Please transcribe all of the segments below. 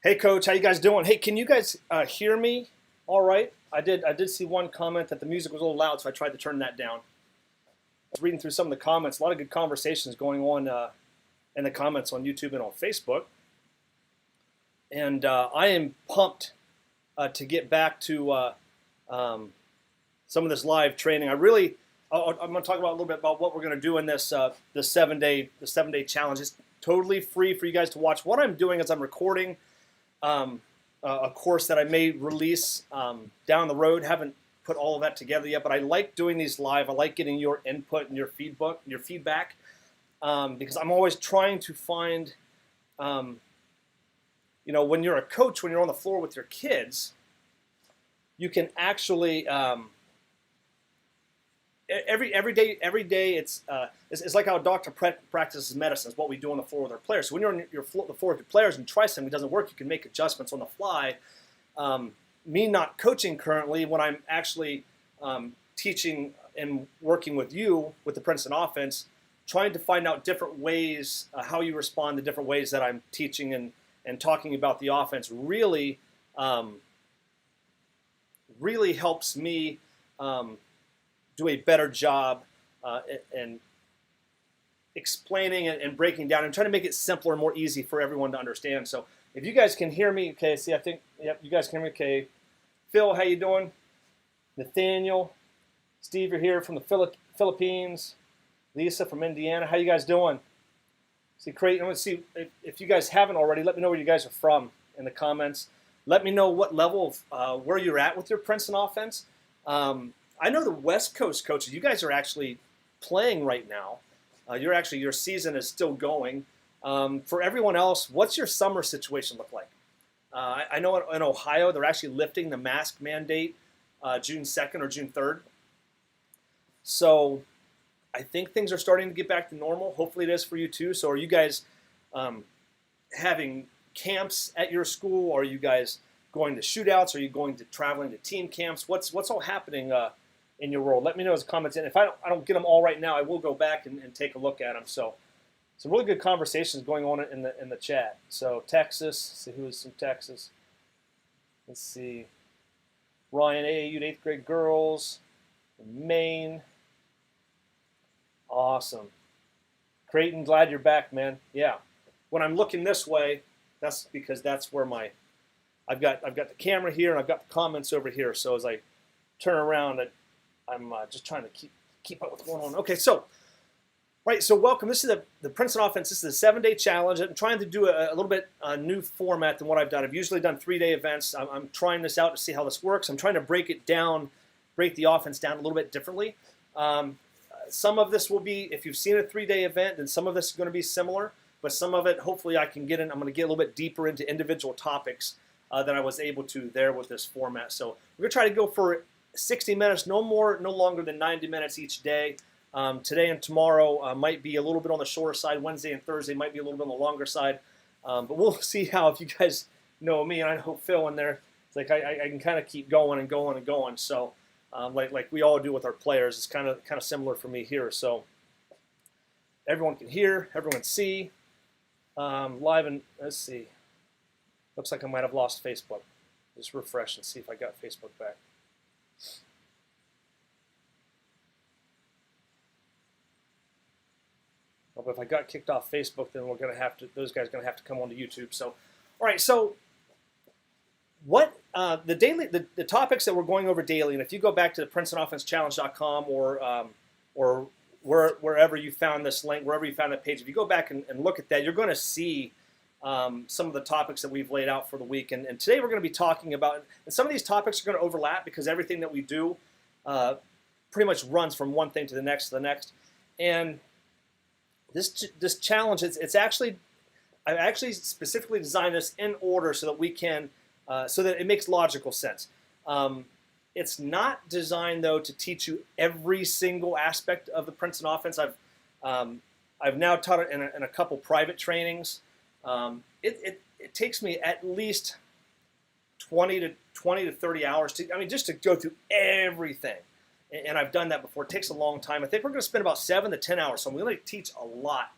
Hey, Coach, how you guys doing? Hey, can you guys hear me all right? I did see one comment that the music was a little loud, so I tried to turn that down. I was reading through some of the comments. A lot of good conversations going on in the comments on YouTube and on Facebook. And I am pumped to get back to some of this live training. I'm going to talk about a little bit about what we're going to do in this the 7-day challenge. It's totally free for you guys to watch. What I'm doing is I'm recording a course that I may release down the road. Haven't put all of that together yet, but I like doing these live. I like getting your input and your feedback, because I'm always trying to find, when you're a coach, when you're on the floor with your kids, you can actually every day it's like how a doctor practices medicine. Is what we do on the floor with our players. So when you're on the floor with your players and try something that doesn't work, you can make adjustments on the fly. Me not coaching currently, when I'm actually teaching and working with you with the Princeton Offense, trying to find out different ways how you respond to different ways that I'm teaching and talking about the offense really helps me do a better job and explaining and breaking down and trying to make it simpler and more easy for everyone to understand. So if you guys can hear me, okay, see, I think, yep, you guys can hear me, okay. Phil, how you doing? Nathaniel, Steve, you're here from the Philippines. Lisa from Indiana, how you guys doing? See, Creighton, I want to see if you guys haven't already, let me know where you guys are from in the comments. Let me know what level of where you're at with your Princeton offense. I know the West Coast coaches, you guys are actually playing right now. Your season is still going. For everyone else, what's your summer situation look like? I know in Ohio, they're actually lifting the mask mandate June 2nd or June 3rd. So I think things are starting to get back to normal. Hopefully it is for you too. So are you guys having camps at your school? Are you guys going to shootouts? Are you traveling to team camps? What's all happening in your world? Let me know in the comments. And if I don't get them all right now, I will go back and take a look at them. So some really good conversations going on in the chat. So Texas, see who is from Texas. Let's see. Ryan, AAU 8th grade girls. Maine. Awesome. Creighton, glad you're back, man. Yeah. When I'm looking this way, that's because that's where I've got the camera here and I've got the comments over here. So as I turn around, I'm just trying to keep up with what's going on. Okay, so right, so welcome. This is the Princeton Offense. This is a 7-day challenge. I'm trying to do a little bit new format than what I've done. I've usually done 3-day events. I'm trying this out to see how this works. I'm trying to break the offense down a little bit differently. Some of this will be, if you've seen a 3-day event, then some of this is going to be similar. But some of it, hopefully, I can get in. I'm going to get a little bit deeper into individual topics than I was able to there with this format. So we're going to try to go for 60 minutes, no longer than 90 minutes each day. Today and tomorrow might be a little bit on the shorter side. Wednesday and Thursday might be a little bit on the longer side. But we'll see how, if you guys know me, and I know Phil in there, it's like I can kind of keep going and going and going. So like we all do with our players, it's kind of similar for me here. So everyone can hear, everyone see. Live, and let's see. Looks like I might have lost Facebook. Just refresh and see if I got Facebook back. Well, but if I got kicked off Facebook, then those guys are gonna have to come onto YouTube. So, all right. So the topics that we're going over daily, and if you go back to the PrincetonOffenseChallenge.com or wherever you found this link, wherever you found that page, if you go back and look at that, you're going to see some of the topics that we've laid out for the week. And today we're going to be talking about, and some of these topics are going to overlap because everything that we do pretty much runs from one thing to the next to the next. And this challenge, I actually specifically designed this in order so that we can, so that it makes logical sense. It's not designed though to teach you every single aspect of the Princeton offense. I've now taught it in a couple private trainings. It takes me at least 20 to 30 hours just to go through everything. And I've done that before. It takes a long time. I think we're going to spend about 7 to 10 hours. So I'm going to teach a lot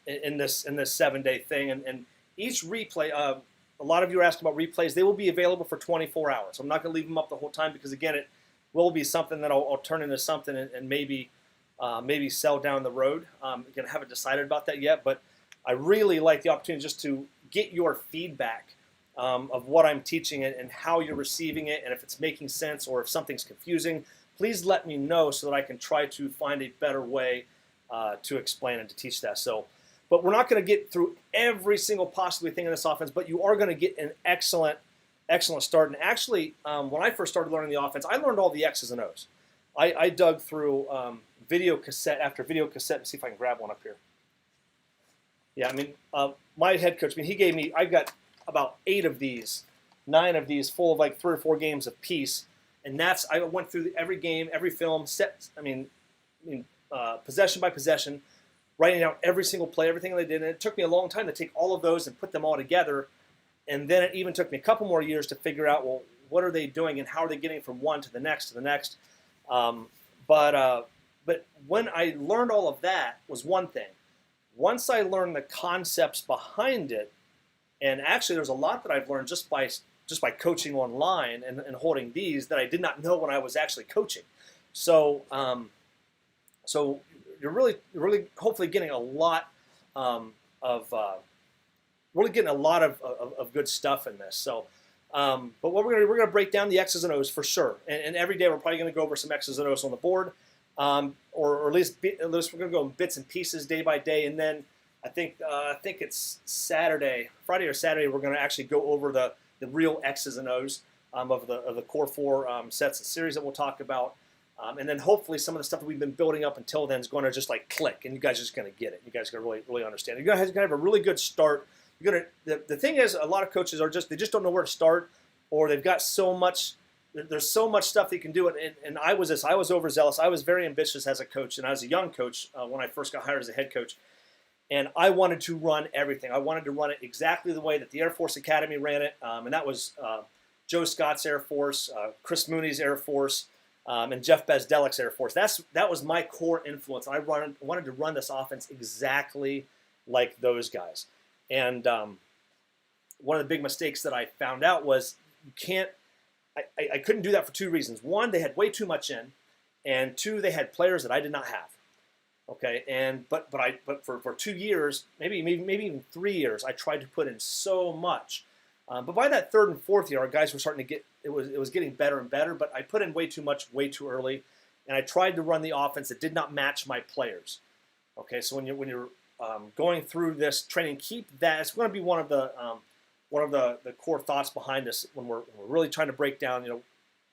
in this 7-day thing. And each replay, a lot of you are asking about replays. They will be available for 24 hours. I'm not going to leave them up the whole time because, again, it will be something that I'll turn into something and maybe sell down the road. Again, I haven't decided about that yet, but I really like the opportunity just to get your feedback of what I'm teaching and how you're receiving it, and if it's making sense or if something's confusing. Please let me know so that I can try to find a better way to explain and to teach that. But we're not going to get through every single possibly thing in this offense, but you are going to get an excellent start. And actually, when I first started learning the offense, I learned all the X's and O's. I dug through video cassette after video cassette. Let's see if I can grab one up here. Yeah, my head coach, he gave me, I got about 9 of these full of like 3 or 4 games apiece. And I went through every game, every film, possession by possession, writing down every single play, everything they did. And it took me a long time to take all of those and put them all together. And then it even took me a couple more years to figure out, well, what are they doing and how are they getting from one to the next to the next? But when I learned all of that was one thing. Once I learned the concepts behind it, and actually there's a lot that I've learned just by coaching online and holding these that I did not know when I was actually coaching. So you're really hopefully getting a lot of good stuff in this. So, but what we're gonna break down the X's and O's for sure, and every day we're probably gonna go over some X's and O's on the board, or at least we're gonna go in bits and pieces day by day, and then I think it's Friday or Saturday we're gonna actually go over the real X's and O's of the core 4 sets and series that we'll talk about. And then hopefully some of the stuff that we've been building up until then is going to just like click, and you guys are just going to get it. You guys are going to really understand. You're going to have a really good start. The thing is, a lot of coaches they just don't know where to start, or they've got so much. There's so much stuff they can do. And I was overzealous. I was very ambitious as a coach, and I was a young coach when I first got hired as a head coach. And I wanted to run everything. I wanted to run it exactly the way that the Air Force Academy ran it, and that was Joe Scott's Air Force, Chris Mooney's Air Force, and Jeff Bezdelik's Air Force. That was my core influence. I wanted to run this offense exactly like those guys. And one of the big mistakes that I found out was I couldn't do that for 2 reasons. One, they had way too much in, and 2, they had players that I did not have. Okay, but for 2 years, maybe even 3 years, I tried to put in so much. But by that 3rd and 4th year, our guys were starting to get it was getting better and better. But I put in way too much, way too early, and I tried to run the offense that did not match my players. Okay, so when you're going through this training, keep that. It's going to be one of the core thoughts behind this when we're really trying to break down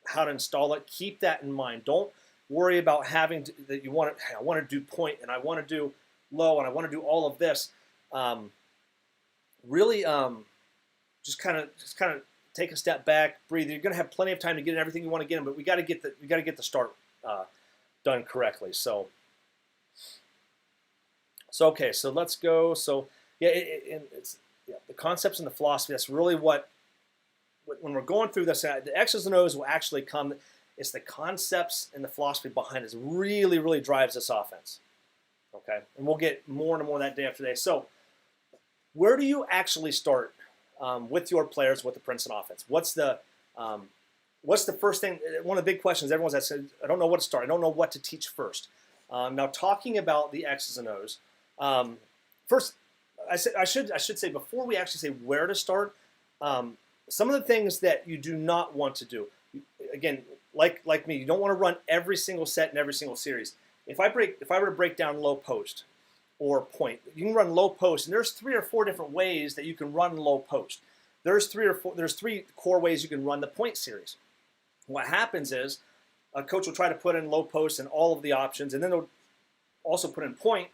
how to install it. Keep that in mind. Don't worry about having that you want to. I want to do point, and I want to do low, and I want to do all of this. Really, just kind of take a step back, breathe. You're going to have plenty of time to get in everything you want to get in, but we got to get the start done correctly. So okay, so let's go. So it's the concepts and the philosophy. That's really what when we're going through this. The X's and O's will actually come. It's the concepts and the philosophy behind it really drives this offense. Okay, and we'll get more and more that day after day. So, where do you actually start with your players with the Princeton offense? What's the first thing? One of the big questions everyone's asked. I don't know what to start. I don't know what to teach first. Now, talking about the X's and O's, first, I should say before we actually say where to start. some of the things that you do not want to do, again, like me, you don't want to run every single set in every single series. If I were to break down low post or point, you can run low post, and there's 3 or 4 different ways that you can run low post. There's 3 core ways you can run the point series. What happens is a coach will try to put in low post and all of the options, and then they'll also put in point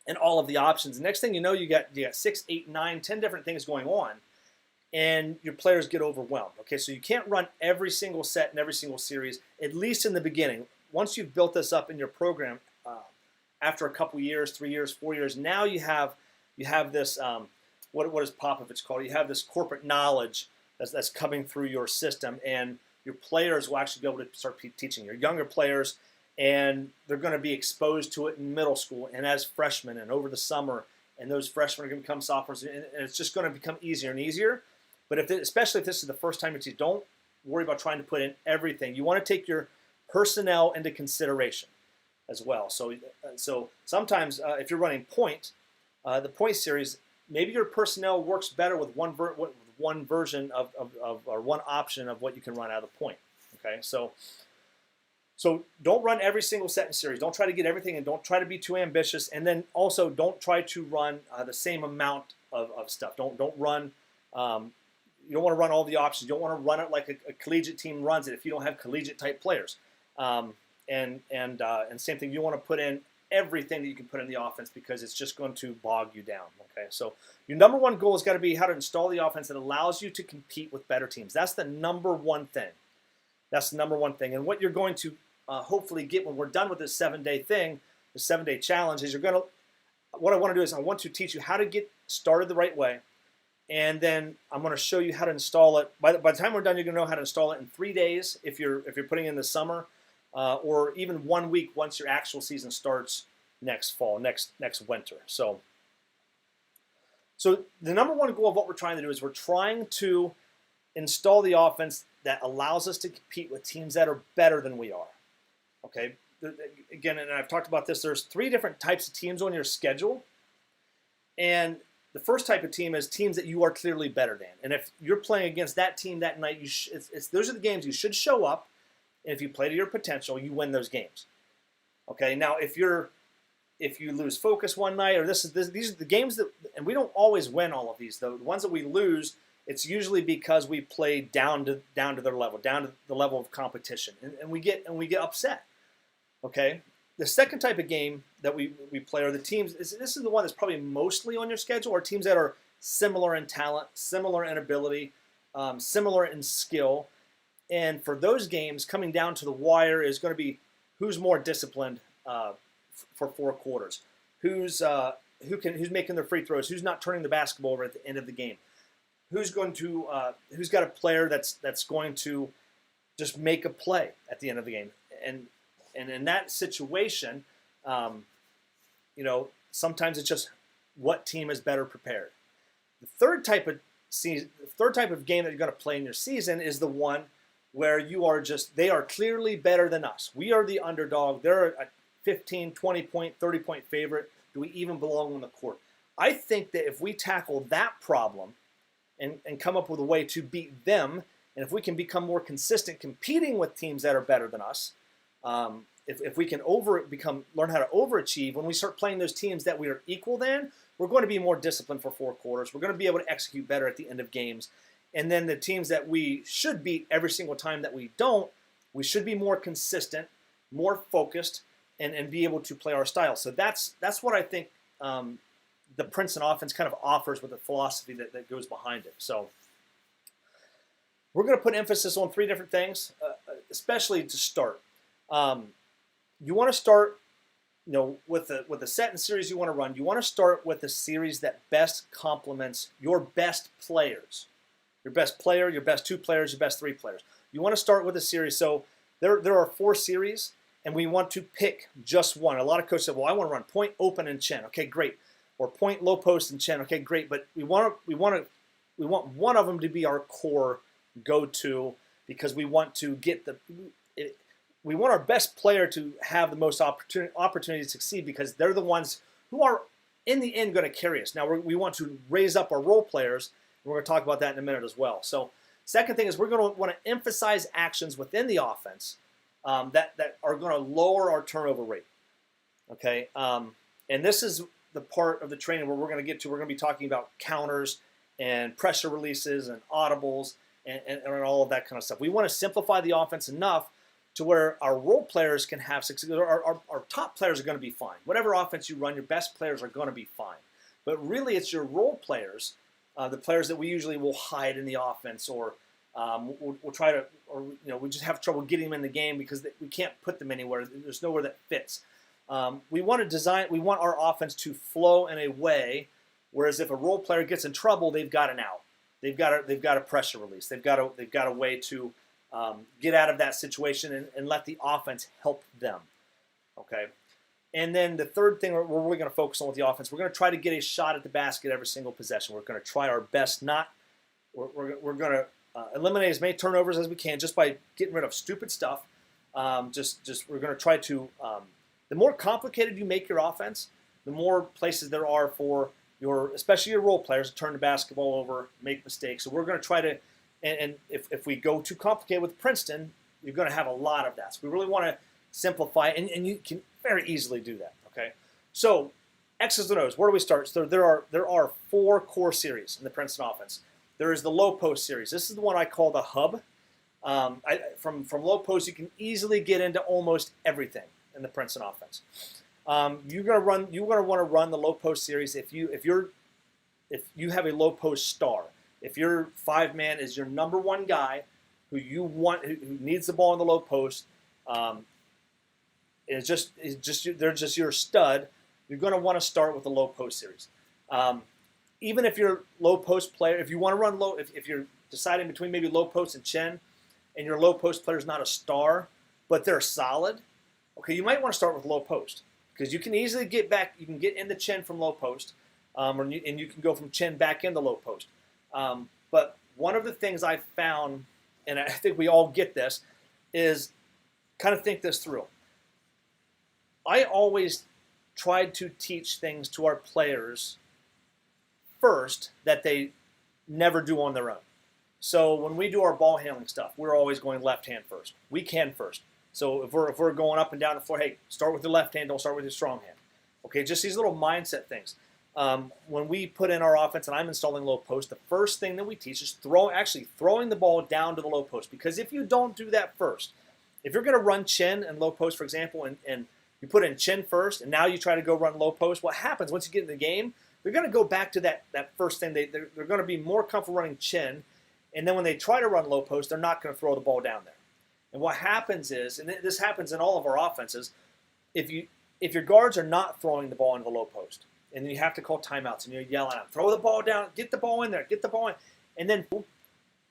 and all of the options. The next thing you know, you got 6, 8, 9, 10 different things going on, and your players get overwhelmed. Okay, so you can't run every single set and every single series, at least in the beginning. Once you've built this up in your program, after a couple years, 3 years, 4 years, now you have this, what is Popovich called? You have this corporate knowledge that's coming through your system, and your players will actually be able to start teaching your younger players, and they're going to be exposed to it in middle school and as freshmen and over the summer, and those freshmen are going to become sophomores, and it's just going to become easier and easier. But especially if this is the first time you teach, don't worry about trying to put in everything. You want to take your personnel into consideration as well. So sometimes if you're running point, the point series, maybe your personnel works better with one version of or one option of what you can run out of the point. Okay, so don't run every single set in series. Don't try to get everything, and don't try to be too ambitious. And then also don't try to run the same amount of stuff. Don't run. You don't want to run all the options. You don't want to run it like a collegiate team runs it if you don't have collegiate type players. And same thing. You want to put in everything that you can put in the offense, because it's just going to bog you down. Okay, so your number one goal has got to be how to install the offense that allows you to compete with better teams. That's the number one thing. That's the number one thing. And what you're going to hopefully get when we're done with this 7-day thing, the 7-day challenge, is what I want to do is I want to teach you how to get started the right way. And then I'm going to show you how to install it. By the time we're done, you're going to know how to install it in 3 days if you're putting in the summer, or even 1 week once your actual season starts next fall, next winter. So the number one goal of what we're trying to do is we're trying to install the offense that allows us to compete with teams that are better than we are. Okay. Again, and I've talked about this. There's 3 different types of teams on your schedule, and the first type of team is teams that you are clearly better than. And if you're playing against that team that night, those are the games you should show up. And if you play to your potential, you win those games. Okay. Now, if you lose focus one night, or these are the games that, and we don't always win all of these. The ones that we lose, it's usually because we play down to their level, down to the level of competition, and we get upset. Okay. The second type of game that we play are the teams. This is the one that's probably mostly on your schedule, are teams that are similar in talent, similar in ability, similar in skill. And for those games, coming down to the wire is going to be who's more disciplined for 4 quarters, who's making their free throws, who's not turning the basketball over at the end of the game, who's got a player that's going to just make a play at the end of the game. And in that situation, sometimes it's just what team is better prepared. The third type of game that you're going to play in your season is the one where they are clearly better than us. We are the underdog. They're a 15, 20 point, 30 point favorite. Do we even belong on the court? I think that if we tackle that problem and come up with a way to beat them, and if we can become more consistent competing with teams that are better than us, if we can learn how to overachieve, when we start playing those teams that we are equal than, we're going to be more disciplined for 4 quarters. We're going to be able to execute better at the end of games. And then the teams that we should beat every single time that we don't, we should be more consistent, more focused, and be able to play our style. So that's what I think the Princeton Offense kind of offers with the philosophy that goes behind it. So we're going to put emphasis on 3 different things, especially to start. You want to start, with the set and series you want to run. You want to start with the series that best complements your best players, your best player, your best 2 players, your best 3 players. You want to start with a series. So there are 4 series, and we want to pick just one. A lot of coaches say, "Well, I want to run point, open, and chin." Okay, great. Or point, low post, and chin. Okay, great. But we want one of them to be our core go-to, because we want to get we want our best player to have the most opportunity to succeed, because they're the ones who are, in the end, going to carry us. Now, we want to raise up our role players, We're going to talk about that in a minute as well. So second thing is we're going to want to emphasize actions within the offense that are going to lower our turnover rate. Okay, and this is the part of the training where we're going to get to. We're going to be talking about counters and pressure releases and audibles and all of that kind of stuff. We want to simplify the offense enough to where our role players can have success. Our top players are going to be fine. Whatever offense you run, your best players are going to be fine. But really, it's your role players, the players that we usually will hide in the offense, or we'll try to, or we just have trouble getting them in the game because we can't put them anywhere. There's nowhere that fits. We want our offense to flow in a way, whereas if a role player gets in trouble, they've got an out. They've got a pressure release. They've got a way to get out of that situation and let the offense help them. Okay. And then the third thing we're really going to focus on with the offense, we're going to try to get a shot at the basket every single possession. We're going to try our best we're going to eliminate as many turnovers as we can just by getting rid of stupid stuff. We're going to try to, the more complicated you make your offense, the more places there are for especially your role players to turn the basketball over, make mistakes. So we're going to try to, and if we go too complicated with Princeton, you're going to have a lot of that. So we really want to simplify, and you can very easily do that. Okay, so X's and O's. Where do we start? So there are 4 core series in the Princeton offense. There is the low post series. This is the one I call the hub. From low post, you can easily get into almost everything in the Princeton offense. You're going to want to run the low post series if you have a low post star. If your 5-man is your number 1 guy who needs the ball in the low post, they're just your stud, you're going to want to start with the low post series. Even if you're low post player, if you want to run low, if you're deciding between maybe low post and chin, and your low post player is not a star, but they're solid, okay, you might want to start with low post because you can easily get back. You can get in the chin from low post, and you can go from chin back into low post. But one of the things I found, and I think we all get this, is kind of think this through. I always tried to teach things to our players first that they never do on their own. So when we do our ball handling stuff, we're always going left hand first. Weak hand first. So if we're going up and down the floor, hey, start with your left hand, don't start with your strong hand. Okay, just these little mindset things. When we put in our offense and I'm installing low post, the first thing that we teach is throwing the ball down to the low post. Because if you don't do that first, if you're going to run chin and low post, for example, and you put in chin first, and now you try to go run low post, what happens once you get in the game, they're going to go back to that first thing. They're going to be more comfortable running chin, and then when they try to run low post, they're not going to throw the ball down there. And what happens is, and this happens in all of our offenses, if your guards are not throwing the ball into the low post, and then you have to call timeouts, and you're yelling at them, throw the ball down, get the ball in there, get the ball in, and then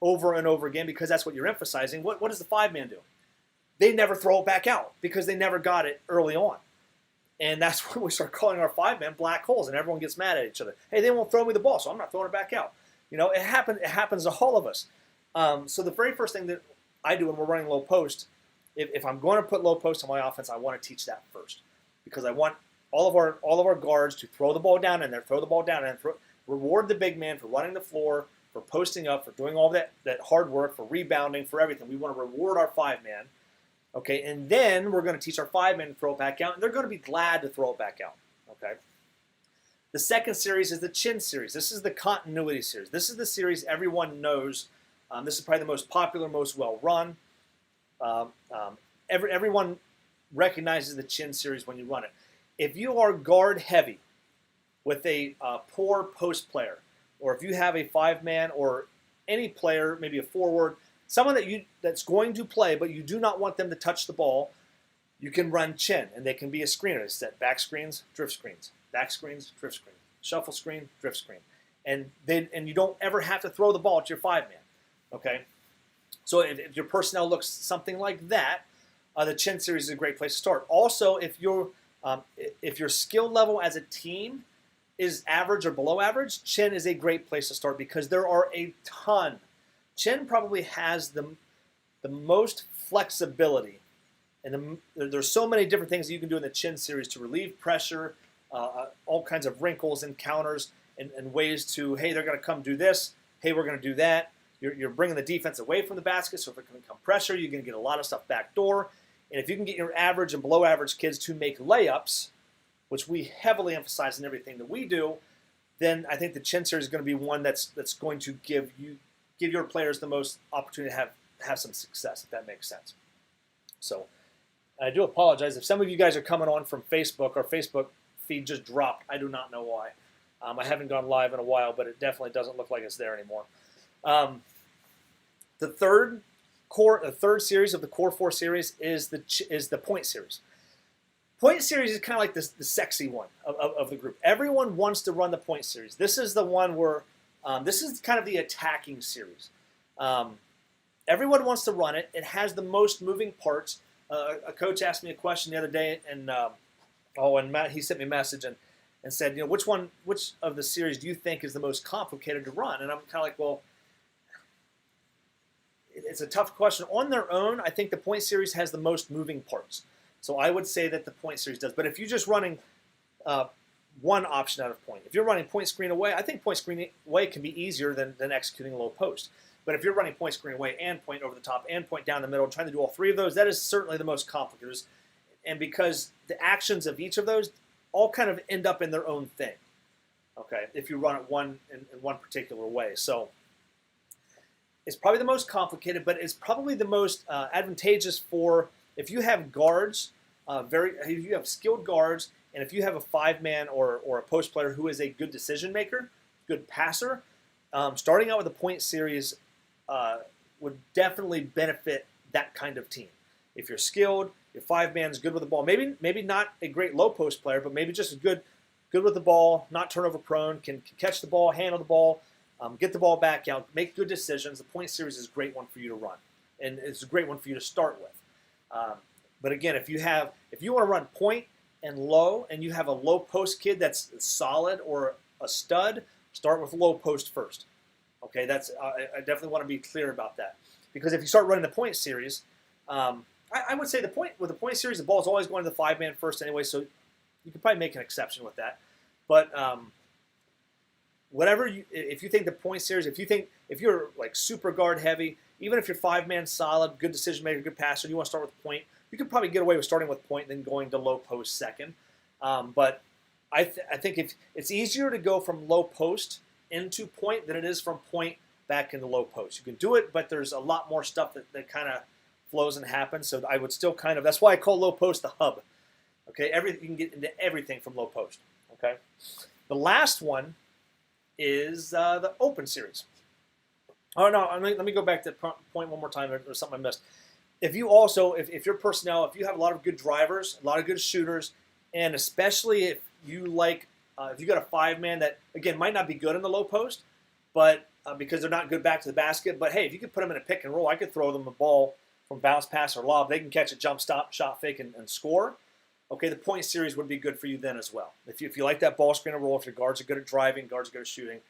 over and over again, because that's what you're emphasizing, what does the 5-man do? They never throw it back out because they never got it early on. And that's when we start calling our 5-man black holes, and everyone gets mad at each other. Hey, they won't throw me the ball, so I'm not throwing it back out. It happens to all of us. So the very first thing that I do when we're running low post, if I'm going to put low post on my offense, I want to teach that first, because I want all of our guards to throw the ball down in there, reward the big man for running the floor, for posting up, for doing all that hard work, for rebounding, for everything. We want to reward our 5-man. Okay, and then we're going to teach our 5-man to throw it back out, and they're going to be glad to throw it back out. Okay. The second series is the chin series. This is the continuity series. This is the series everyone knows. This is probably the most popular, most well-run. Everyone recognizes the chin series when you run it. If you are guard heavy with a poor post player, or if you have a 5-man or any player, maybe a forward, someone that's going to play, but you do not want them to touch the ball, you can run chin, and they can be a screener. It's set back screens, drift screens, back screens, drift screen, shuffle screen, drift screen, and you don't ever have to throw the ball to your 5-man. Okay, so if your personnel looks something like that, the chin series is a great place to start. Also, if your skill level as a team is average or below average, chin is a great place to start because there are a ton. Chin probably has the most flexibility, and there's so many different things that you can do in the chin series to relieve pressure, all kinds of wrinkles and counters and ways to, hey, they're going to come do this. hey, we're going to do that. You're bringing the defense away from the basket, so if it can come pressure, you're going to get a lot of stuff back door. And if you can get your average and below average kids to make layups, which we heavily emphasize in everything that we do, then I think the Chin Series is going to be one that's going to give your players the most opportunity to have some success, if that makes sense. So I do apologize if some of you guys are coming on from Facebook. Our Facebook feed just dropped. I do not know why. I haven't gone live in a while, but it definitely doesn't look like it's there anymore. The third series of the Core 4 series is the Point Series. Point Series is kind of like the sexy one of the group. Everyone wants to run the Point Series. This is the one where this is kind of the attacking series. Everyone wants to run it. It has the most moving parts. A coach asked me a question the other day, and Matt, he sent me a message and said, which of the series do you think is the most complicated to run? And I'm kind of like, well, it's a tough question. On their own, I think the Point Series has the most moving parts. So I would say that the Point Series does. But if you're just running one option out of point, if you're running point screen away, I think point screen away can be easier than executing a low post. But if you're running point screen away and point over the top and point down the middle, trying to do all three of those, that is certainly the most complicated. And because the actions of each of those all kind of end up in their own thing, okay, if you run it in one particular way. So it's probably the most complicated, but it's probably the most advantageous for if you have guards, if you have skilled guards, and if you have a 5-man or a post player who is a good decision maker, good passer, starting out with a Point Series would definitely benefit that kind of team. If you're skilled, your 5-man's good with the ball. Maybe not a great low post player, but maybe just good with the ball, not turnover prone, can catch the ball, handle the ball, get the ball back out, make good decisions. The Point Series is a great one for you to run, and it's a great one for you to start with. But again, if you want to run point and low, and you have a low post kid that's solid or a stud, start with low post first. Okay, I definitely want to be clear about that, because if you start running the Point Series, I would say with the Point Series, the ball is always going to the 5-man first anyway, so you could probably make an exception with that. But if you think the Point Series, if you're like super guard heavy, even if you're 5-man solid, good decision maker, good passer, you want to start with point, you could probably get away with starting with point and then going to low post second. But I think if it's easier to go from low post into point than it is from point back into low post. You can do it, but there's a lot more stuff that kind of flows and happens. So I would still that's why I call low post the hub. Okay, you can get into everything from low post. Okay, the last one is the Open Series. Oh no, let me go back to point one more time. There's something I missed. If your personnel, if you have a lot of good drivers, a lot of good shooters, and especially if you if you got a 5-man that again might not be good in the low post, but because they're not good back to the basket, but hey, if you could put them in a pick and roll, I could throw them the ball from bounce pass or lob. They can catch a jump stop, shot fake, and score. Okay, the Point Series would be good for you then as well. If you like that ball screen and roll, if your guards are good at driving, guards are good at shooting,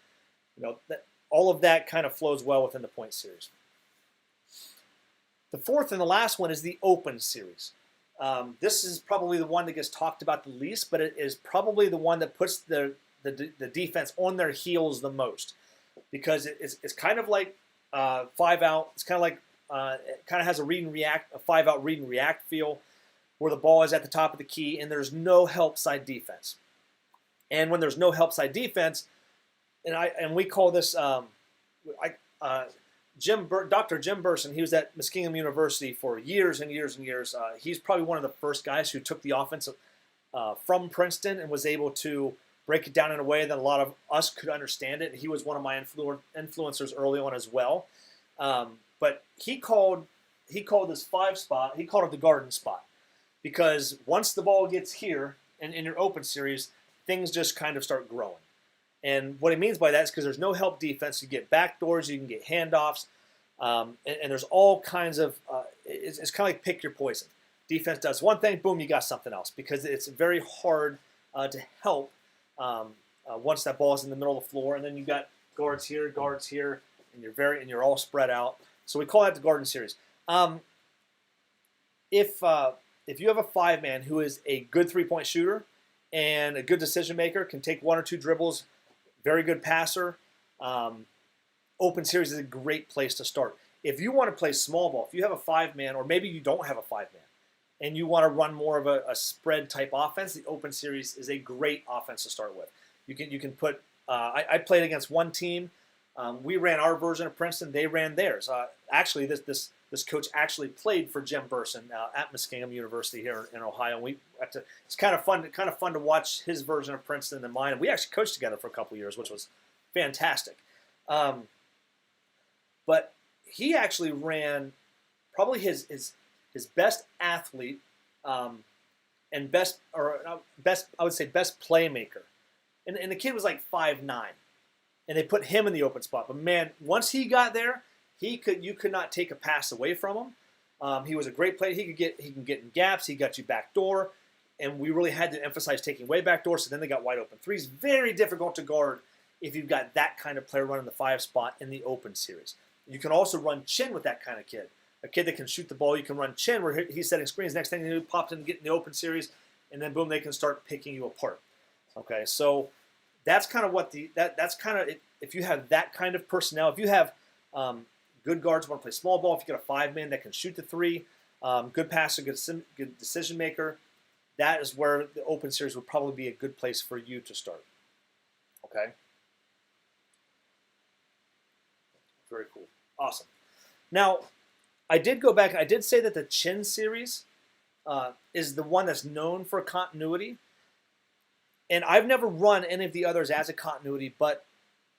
all of that kind of flows well within the Point Series. The fourth and the last one is the Open Series. This is probably the one that gets talked about the least, but it is probably the one that puts the defense on their heels the most, because it's kind of like 5-out. It's kind of like it kind of has a 5-out read and react feel, where the ball is at the top of the key and there's no help side defense. And when there's no help side defense, and we call this Dr. Jim Burson. He was at Muskingum University for years and years and years. He's probably one of the first guys who took the offense from Princeton and was able to break it down in a way that a lot of us could understand it. He was one of my influencers early on as well. But he called this 5 spot, he called it the garden spot, because once the ball gets here in your Open Series, things just kind of start growing. And what he means by that is because there's no help defense. You get backdoors, you can get handoffs, and there's all kinds of it's kind of like pick your poison. Defense does one thing, boom, you got something else, because it's very hard to help once that ball is in the middle of the floor, and then you got guards here, and you're all spread out. So we call that the Garden Series. If you have a 5-man who is a good 3-point shooter and a good decision maker, can take 1 or 2 dribbles, very good passer, open series is a great place to start. If you want to play small ball, if you have a 5-man, or maybe you don't have a 5-man, and you want to run more of a spread type offense, the open series is a great offense to start with. You can put. I played against one team. We ran our version of Princeton. They ran theirs. Actually, this coach actually played for Jim Burson at Muskingum University here in Ohio. It's kind of fun to watch his version of Princeton and mine. And we actually coached together for a couple of years, which was fantastic. But he actually ran probably his best athlete and best I would say best playmaker, and the kid was like 5'9", and they put him in the open spot. But man, once he got there, you could not take a pass away from him. He was a great player. He can get in gaps. He got you back door, and we really had to emphasize taking away back door. So then they got wide open threes. Very difficult to guard if you've got that kind of player running the 5 spot in the open series. You can also run chin with that kind of kid. A kid that can shoot the ball, you can run chin where he's setting screens. Next thing you do, popped in and get in the open series, and then boom, they can start picking you apart. Okay, so that's kind of what that's kind of if you have that kind of personnel. If you have good guards who want to play small ball, if you got a 5-man that can shoot the 3, good passer, good decision maker, that is where the open series would probably be a good place for you to start. Okay. Very cool. Awesome. Now, I did go back. I did say that the Chin series is the one that's known for continuity. And I've never run any of the others as a continuity, but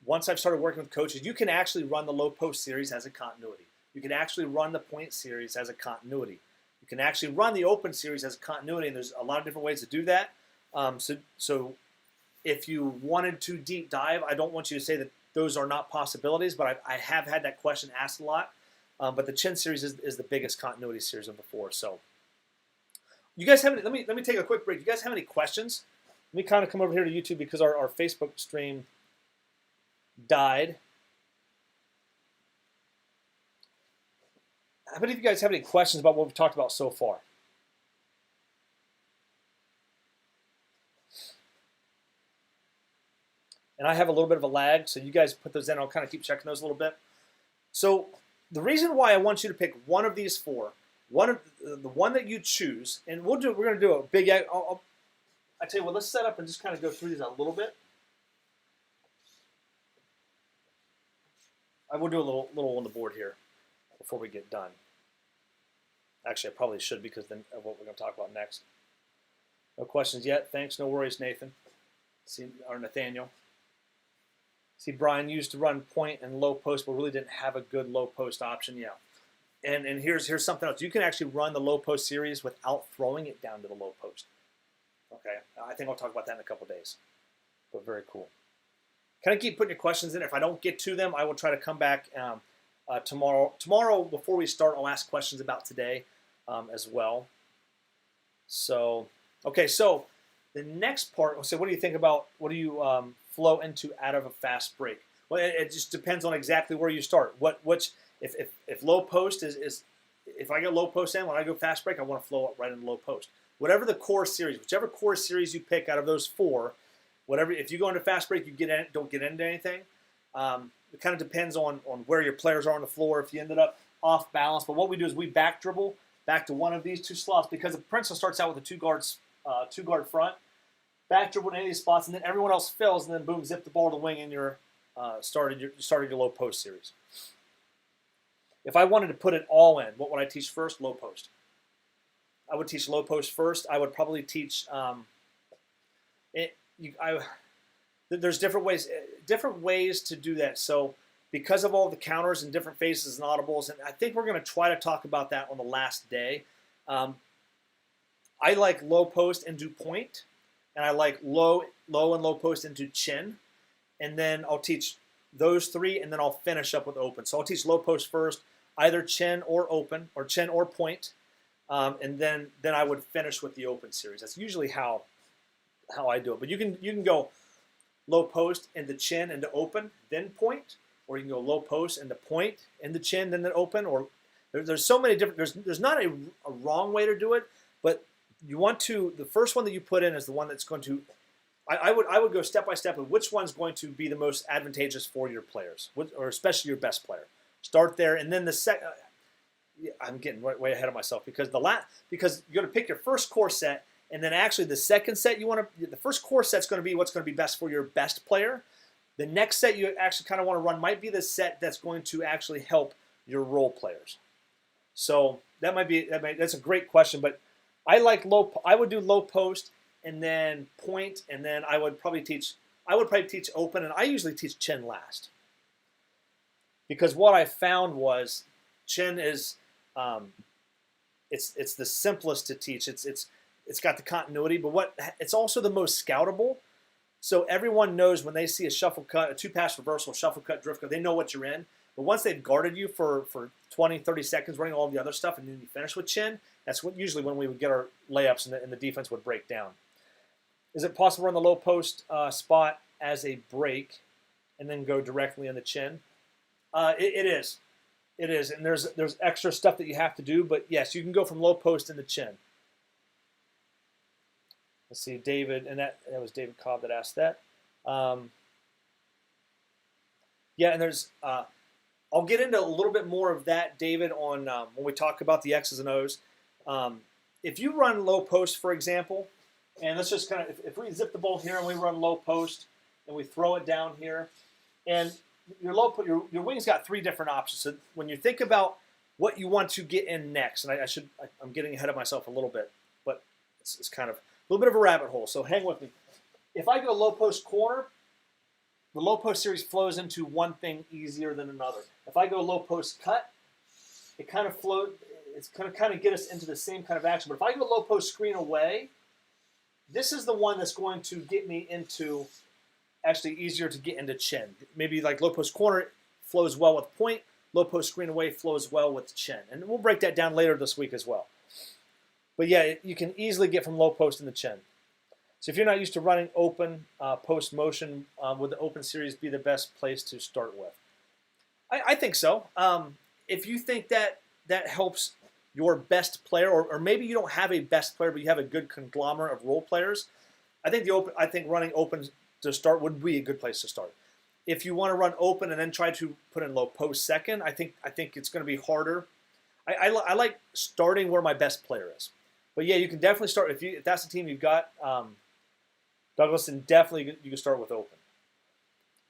once I've started working with coaches, you can actually run the low post series as a continuity. You can actually run the point series as a continuity. You can actually run the open series as a continuity, and there's a lot of different ways to do that. So if you wanted to deep dive, I don't want you to say that those are not possibilities, but I have had that question asked a lot. But the Chin series is the biggest continuity series of the 4. So you guys have any, let me take a quick break. You guys have any questions? Let me kind of come over here to YouTube because our Facebook stream died. How many of you guys have any questions about what we've talked about so far? And I have a little bit of a lag, so you guys put those in. I'll kind of keep checking those a little bit. So the reason why I want you to pick one of these 4, the one that you choose, and we're going to do a big. I tell you what, let's set up and just kind of go through these a little bit. I will do a little on the board here before we get done. Actually, I probably should because then of what we're going to talk about next. No questions yet. Thanks. No worries, Nathan. Or Nathaniel. See, Brian used to run point and low post, but really didn't have a good low post option. Yeah. And here's something else. You can actually run the low post series without throwing it down to the low post. Okay. I think I'll talk about that in a couple days. But very cool. Kind of keep putting your questions in. If I don't get to them, I will try to come back tomorrow. Tomorrow, before we start, I'll ask questions about today as well. So, okay. So the next part, so what do you think about, what do you flow into out of a fast break? Well, it just depends on exactly where you start. If low post is if I get low post in, when I go fast break, I want to flow up right into low post. Whatever the core series, whichever core series you pick out of those 4, whatever. If you go into fast break, you don't get into anything. It kind of depends on where your players are on the floor. If you ended up off balance, but what we do is we back dribble back to one of these 2 slots because if Princeton starts out with a 2-guard front, back dribble in any of these spots, and then everyone else fills, and then boom, zip the ball to the wing, and you're started your low post series. If I wanted to put it all in, what would I teach first? Low post. I would teach low post first. I would probably teach. There's different ways to do that. So because of all the counters and different phases and audibles, and I think we're going to try to talk about that on the last day. I like low post and do point, and I like low and low post and do chin, and then I'll teach those 3, and then I'll finish up with open. So I'll teach low post first, either chin or open, or chin or point, and then I would finish with the open series. That's usually how I do it. But you can go low post into chin into open, then point, or you can go low post into point, into chin, then open. Or there's so many different. There's not a wrong way to do it, but you want to. The first one that you put in is the one that's going to I would go step by step with which one's going to be the most advantageous for your players, or especially your best player. Start there, and then the second. I'm getting way ahead of myself because because you're going to pick your first core set, and then actually the second set the first core set's going to be what's going to be best for your best player. The next set you actually kind of want to run might be the set that's going to actually help your role players. So that's a great question, but I would do low post and then point, and then I would probably teach open, and I usually teach chin last. Because what I found was chin is it's the simplest to teach. It's got the continuity, but it's also the most scoutable. So everyone knows when they see a shuffle cut, a 2-pass reversal, shuffle cut, drift cut, they know what you're in. But once they've guarded you for 20, 30 seconds running all the other stuff, and then you finish with chin, that's usually when we would get our layups and the defense would break down. Is it possible to run the low post spot as a break and then go directly in the chin? It is. It is, and there's extra stuff that you have to do, but yes, you can go from low post in the chin. Let's see, David, and that was David Cobb that asked that. Yeah, and there's I'll get into a little bit more of that, David, on when we talk about the X's and O's. If you run low post, for example, and let's just kind of, if we zip the ball here and we run low post and we throw it down here, and your wing's got 3 different options. So when you think about what you want to get in next, and I'm getting ahead of myself a little bit, but it's kind of a little bit of a rabbit hole. So hang with me. If I go low post corner, the low post series flows into one thing easier than another. If I go low post cut, it kind of it's going to kind of get us into the same kind of action. But if I go low post screen away, this is the one that's going to get me into actually easier to get into chin. Maybe like low post corner flows well with point, low post screen away flows well with chin. And we'll break that down later this week as well. But yeah, you can easily get from low post in the chin. So if you're not used to running open post motion, would the open series be the best place to start with? I think so. If you think that helps your best player, or maybe you don't have a best player, but you have a good conglomerate of role players, I think running open to start would be a good place to start. If you want to run open and then try to put in low post second, I think it's going to be harder. I like starting where my best player is. But yeah, you can definitely start if that's the team you've got. Douglas, and definitely you can start with open.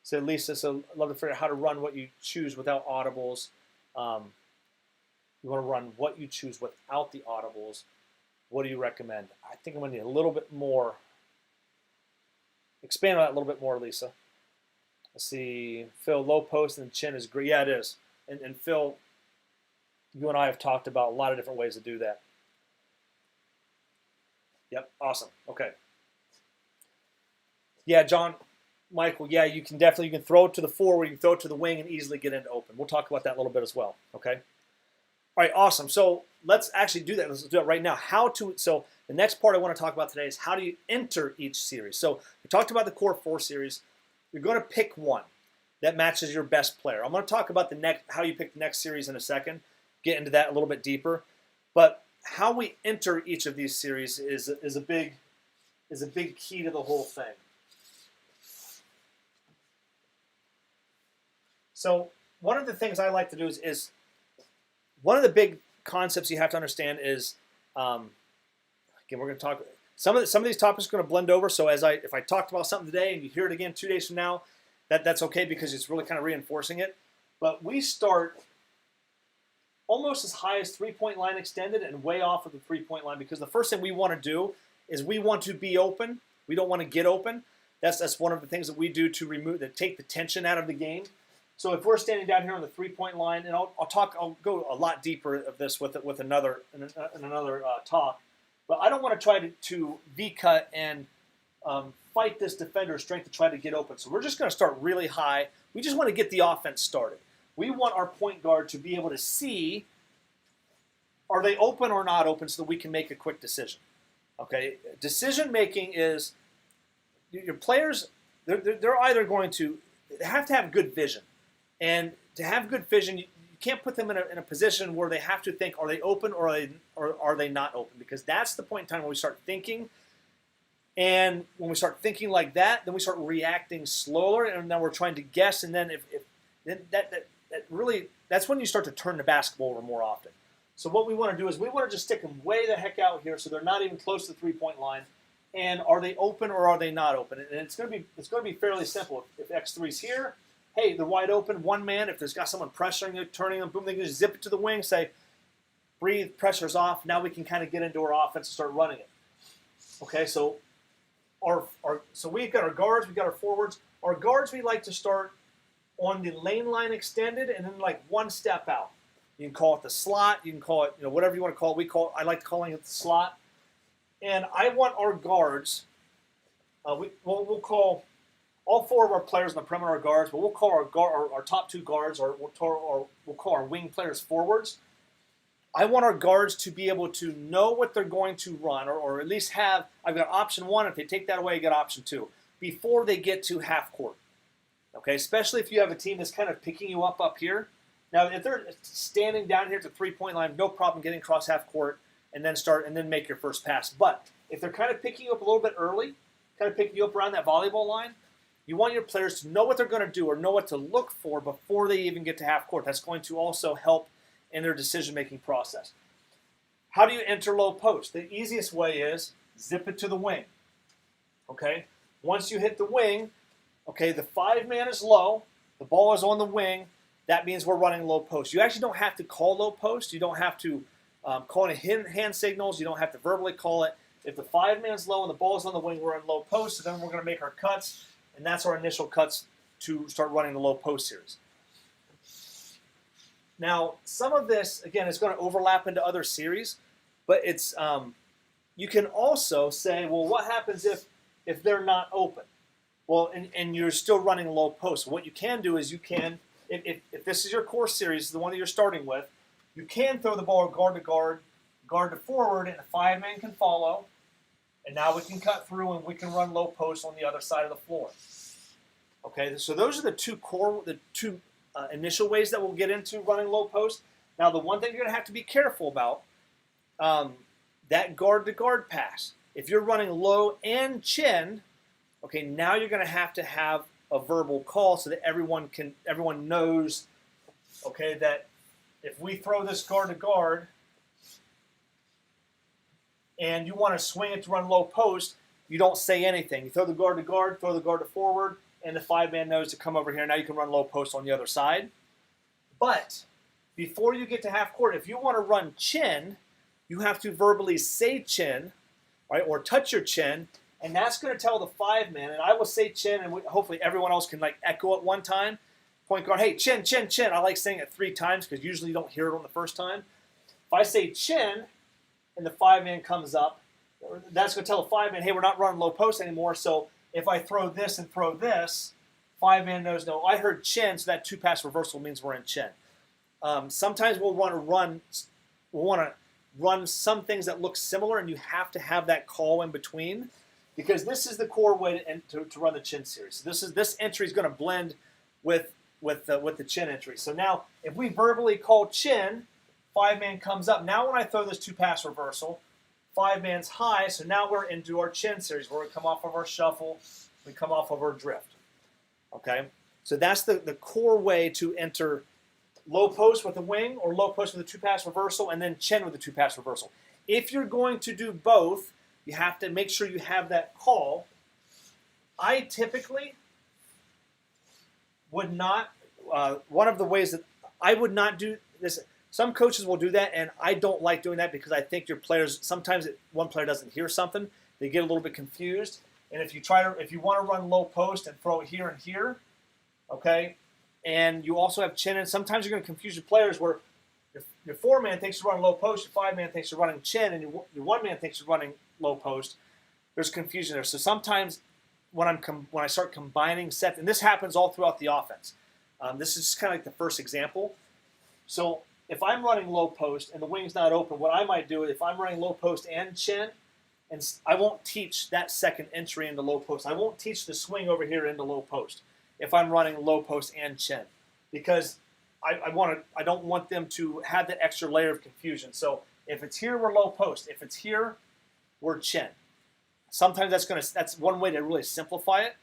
So Lisa, I'd love to figure out how to run what you choose without audibles. You want to run what you choose without the audibles. What do you recommend? I think I'm going to need a little bit more. Expand on that a little bit more, Lisa. Let's see. Phil, low post and chin is great. Yeah, it is. And Phil, you and I have talked about a lot of different ways to do that. Yep, awesome. Okay. Yeah, John, Michael, yeah, you can throw it to the forward, you can throw it to the wing and easily get into open. We'll talk about that a little bit as well, okay? All right, awesome. So let's actually do that. Let's do it right now. So the next part I want to talk about today is how do you enter each series. So we talked about the core 4 series. You're going to pick one that matches your best player. I'm going to talk about how you pick the next series in a second, get into that a little bit deeper. But how we enter each of these series is a big key to the whole thing. So one of the things I like to do is one of the big concepts you have to understand is, again, we're going to talk, some of these topics are going to blend over. So if I talked about something today and you hear it again 2 days from now, that's okay because it's really kind of reinforcing it. But we start almost as high as 3-point line extended and way off of the 3-point line because the first thing we want to do is we want to be open. We don't want to get open. That's one of the things that we do to take the tension out of the game. So if we're standing down here on the 3-point line, and I'll go a lot deeper of this with another talk, but I don't want to try to V-cut and fight this defender's strength to try to get open. So we're just going to start really high. We just want to get the offense started. We want our point guard to be able to see, are they open or not open so that we can make a quick decision. Okay, decision making is your players, they're either going to have good vision. And to have good vision, you can't put them in a position where they have to think, are they open or are they not open? Because that's the point in time when we start thinking, And when we start thinking like that, then we start reacting slower, and then we're trying to guess. And then then that's when you start to turn the basketball over more often. So what we want to do is we want to just stick them way the heck out here, so they're not even close to the 3-point line. And are they open or are they not open? And it's going to be fairly simple. If X3's here, hey, they're wide open. One man, if there's got someone pressuring you, turning them, boom, they can just zip it to the wing, say, breathe, pressure's off. Now we can kind of get into our offense and start running it. Okay, so so we've got our guards, we've got our forwards. Our guards, we like to start on the lane line extended and then like one step out. You can call it the slot. You can call it, whatever you want to call it. I like calling it the slot. And I want our guards. We'll call all 4 of our players on the perimeter guards, but we'll call our top 2 guards, or we'll call our wing players forwards. I want our guards to be able to know what they're going to run, or at least have. I've got option 1. If they take that away, I get option 2 before they get to half court. Okay, especially if you have a team that's kind of picking you up here. Now, if they're standing down here at the 3-point line, no problem getting across half court and then make your first pass. But if they're kind of picking you up a little bit early, kind of picking you up around that volleyball line, you want your players to know what they're going to do or know what to look for before they even get to half court. That's going to also help in their decision-making process. How do you enter low post? The easiest way is zip it to the wing. Okay? Once you hit the wing, okay, the 5-man is low, the ball is on the wing, that means we're running low post. You actually don't have to call low post. You don't have to call any hand signals. You don't have to verbally call it. If the 5-man's low and the ball is on the wing, we're in low post, so then we're going to make our cuts, and that's our initial cuts to start running the low post series. Now, some of this, again, is going to overlap into other series, but it's you can also say, well, what happens if they're not open? Well, and you're still running low post. What you can do is you can, if this is your core series, the one that you're starting with, you can throw the ball guard to guard, guard to forward, and a 5-man can follow. And now we can cut through and we can run low post on the other side of the floor. Okay, so those are the two initial ways that we'll get into running low post. Now, the one thing you're going to have to be careful about, that guard to guard pass. If you're running low and chin, okay, now you're going to have a verbal call so that everyone knows, okay, that if we throw this guard to guard and you want to swing it to run low post, you don't say anything. You throw the guard to guard, throw the guard to forward, and the 5-man knows to come over here. Now you can run low post on the other side. But before you get to half court, if you want to run chin, you have to verbally say chin, right, or touch your chin, and that's going to tell the 5-man, and I will say chin, and hopefully everyone else can echo it one time. Point guard, hey, chin, chin, chin. I like saying it 3 times because usually you don't hear it on the first time. If I say chin and the 5-man comes up, that's going to tell the 5-man, hey, we're not running low post anymore, so if I throw this and throw this, 5-man knows, no, I heard chin, so that 2-pass reversal means we're in chin. Sometimes we'll want to run some things that look similar, and you have to have that call in between, because this is the core way to run the chin series. So this entry is going to blend with the chin entry. So now, if we verbally call chin, 5-man comes up. Now when I throw this 2-pass reversal, 5-man's high, so now we're into our chin series where we come off of our shuffle, we come off of our drift. Okay? So that's the core way to enter low post with a wing or low post with a 2-pass reversal and then chin with a 2-pass reversal. If you're going to do both, you have to make sure you have that call. I typically would not, one of the ways that I would not do this, some coaches will do that, and I don't like doing that because I think your players, sometimes one player doesn't hear something, they get a little bit confused, and if you want to run low post and throw it here and here, okay, and you also have chin, and sometimes you're going to confuse your players where your 4-man thinks you're running low post, your 5-man thinks you're running chin, and your 1-man thinks you're running low post. There's confusion there. So sometimes when I start combining sets, and this happens all throughout the offense. This is just kind of like the first example. So if I'm running low post and the wing's not open, what I might do is if I'm running low post and chin, and I won't teach that second entry into low post. I won't teach the swing over here into low post if I'm running low post and chin, because I don't want them to have that extra layer of confusion. So if it's here, we're low post. If it's here, we're chin. sometimes that's one way to really simplify it,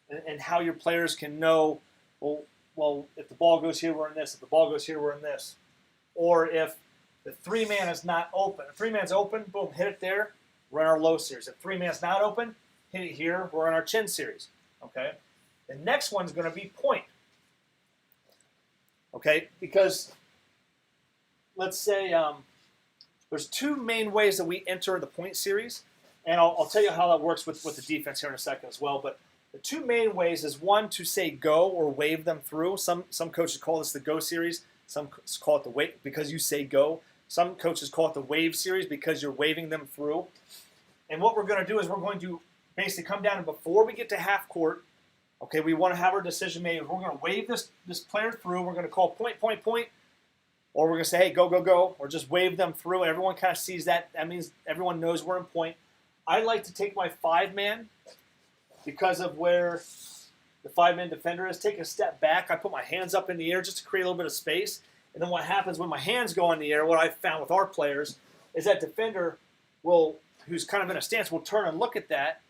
and how your players can know, well, if the ball goes here, we're in this. If the ball goes here, we're in this. Or if the 3-man is not open. If 3-man's open, boom, hit it there. We're in our low series. If 3-man's not open, hit it here. We're in our chin series. Okay. The next one's going to be point. Okay, because let's say there's two main ways that we enter the point series, and I'll tell you how that works with the defense here in a second as well. But the two main ways is one, to say go or wave them through. Some coaches call this the go series. Some call it the wave because you say go. Some coaches call it the wave series because you're waving them through. And what we're going to do is we're going to basically come down, and before we get to half court, okay, we want to have our decision made. We're going to wave this player through. We're going to call point, point, point. Or we're going to say, hey, go, go, go. Or just wave them through. Everyone kind of sees that. That means everyone knows we're in point. I like to take my 5-man because of where the 5-man defender is. Take a step back. I put my hands up in the air just to create a little bit of space. And then what happens when my hands go in the air, what I've found with our players, is that defender who's kind of in a stance, will turn and look at that.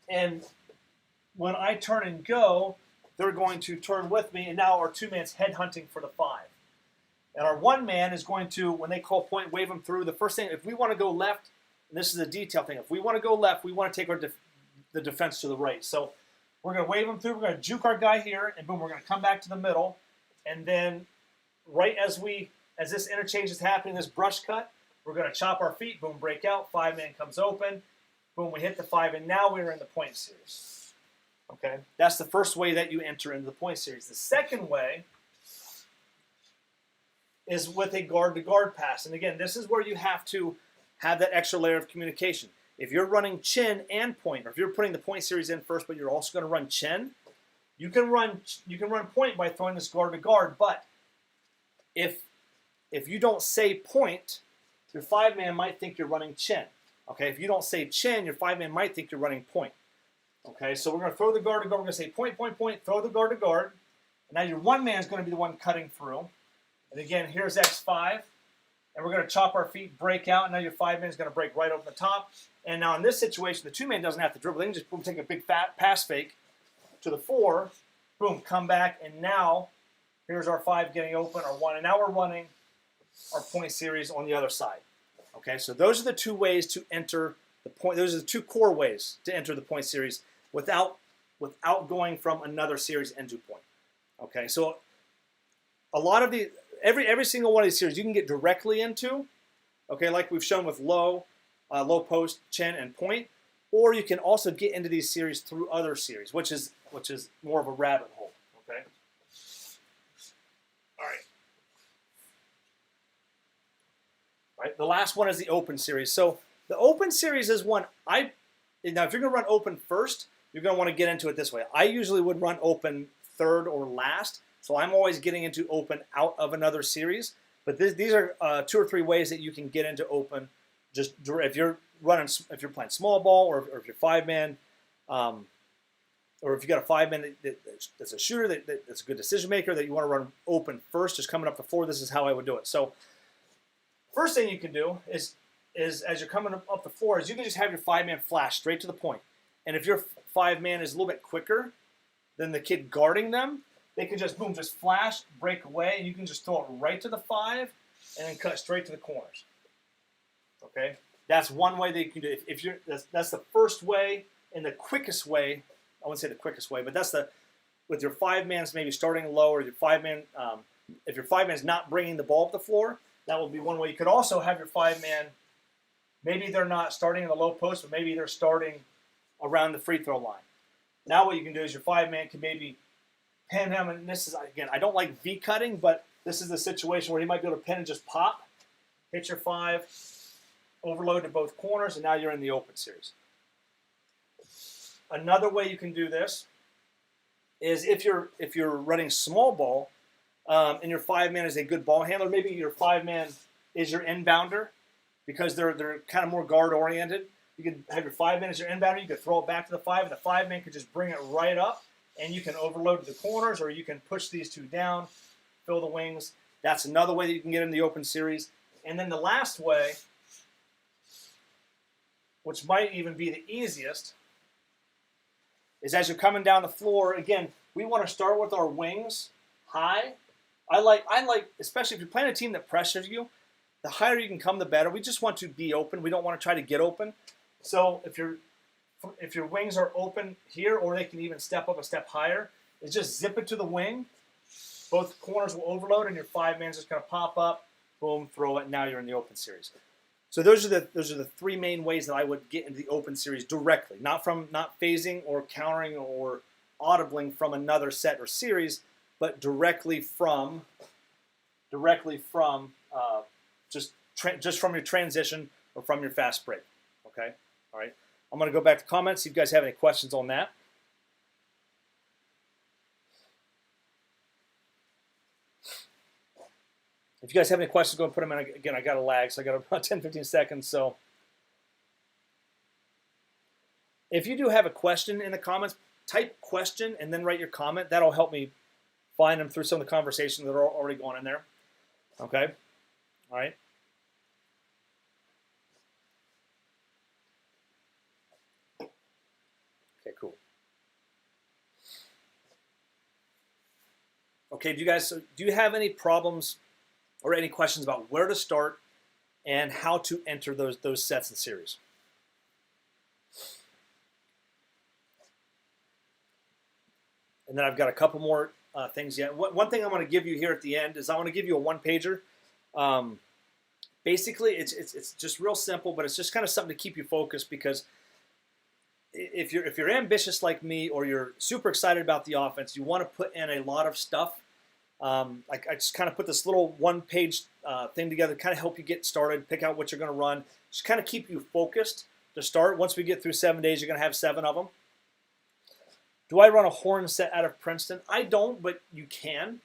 And when I turn and go, they're going to turn with me, and now our 2-man's head hunting for the 5. And our 1-man is going to, when they call point, wave them through. The first thing, if we want to go left, and this is a detail thing, if we want to go left, we want to take the defense to the right. So we're going to wave them through. We're going to juke our guy here, and boom, we're going to come back to the middle. And then right as this interchange is happening, this brush cut, we're going to chop our feet, boom, break out, 5-man comes open, boom, we hit the 5, and now we're in the point series. Okay, that's the first way that you enter into the point series. The second way is with a guard-to-guard pass. And again, this is where you have to have that extra layer of communication. If you're running chin and point, or if you're putting the point series in first, but you're also going to run chin, you can run point by throwing this guard-to-guard. But if you don't say point, your 5-man might think you're running chin. Okay, if you don't say chin, your 5-man might think you're running point. Okay, so we're going to throw the guard to guard. We're going to say point, point, point, throw the guard to guard. And now your 1-man is going to be the one cutting through. And again, here's X5. And we're going to chop our feet, break out. And now your 5-man is going to break right over the top. And now in this situation, the 2-man doesn't have to dribble. They can just boom, take a big fat pass fake to the 4. Boom, come back. And now here's our 5 getting open, our 1. And now we're running our point series on the other side. Okay, so those are the two ways to enter the point. Those are the two core ways to enter the point series without going from another series into point. Okay, so a lot of the every single one of these series you can get directly into. Okay, like we've shown with low post, chin, and point, or you can also get into these series through other series, which is more of a rabbit hole. Okay. All right. All right. The last one is the open series. So the open series is one now if you're going to run open first, you're going to want to get into it this way. I usually would run open third or last, so I'm always getting into open out of another series. But these are 2 or 3 ways that you can get into open. Just if you're playing small ball, or if you're 5-man, or if you got a 5-man that's a shooter that's a good decision maker that you want to run open first, just coming up to 4. This is how I would do it. So first thing you can do is as you're coming up the 4 is you can just have your 5-man flash straight to the point. And if your 5-man is a little bit quicker than the kid guarding them, they can just boom, just flash, break away, and you can just throw it right to the 5 and then cut straight to the corners. Okay, that's one way that you can do it. That's the first way and the quickest way. I wouldn't say the quickest way, but that's with your 5-man's maybe starting low, or your 5-man. If your 5-man's not bringing the ball up the floor, that will be one way. You could also have your 5-man. Maybe they're not starting in the low post, but maybe they're starting around the free throw line. Now what you can do is your 5-man can maybe pin him, and this is, again, I don't like V cutting, but this is the situation where he might be able to pin and just pop, hit your 5, overload to both corners, and now you're in the open series. Another way you can do this is if you're running small ball, and your 5-man is a good ball handler, maybe your 5-man is your inbounder because they're kind of more guard oriented. You can have your 5-man as your inbounder. You can throw it back to the 5, and the 5-man can just bring it right up, and you can overload to the corners, or you can push these 2 down, fill the wings. That's another way that you can get in the open series. And then the last way which might even be the easiest, is as you're coming down the floor, again, we want to start with our wings high. I like, especially if you're playing a team that pressures you, the higher you can come, the better. We just want to be open. We don't want to try to get open. So if your wings are open here, or they can even step up a step higher, is just zip it to the wing. Both corners will overload, and your 5-man's just going to pop up, boom, throw it, and now you're in the open series. So those are the 3 main ways that I would get into the open series directly, not phasing or countering or audibling from another set or series, but directly from just from your transition or from your fast break. Okay, all right. I'm going to go back to comments. See if you guys have any questions on that. If you guys have any questions, go and put them in. Again, I got a lag, so I got about 10, 15 seconds. So if you do have a question in the comments, type question and then write your comment. That'll help me find them through some of the conversations that are already going in there. Okay? All right? Okay, cool. Okay, do you have any problems or any questions about where to start and how to enter those sets and series? And then I've got a couple more things yet. One thing I'm going to give you here at the end is I want to give you a one-pager. Basically, it's just real simple, but it's just kind of something to keep you focused, because if you're ambitious like me, or you're super excited about the offense, you want to put in a lot of stuff. Like I just kind of put this little one-page thing together to kind of help you get started, pick out what you're going to run, just kind of keep you focused to start. Once we get through 7 days, you're going to have 7 of them. Do I run a horn set out of Princeton? I don't, but you can.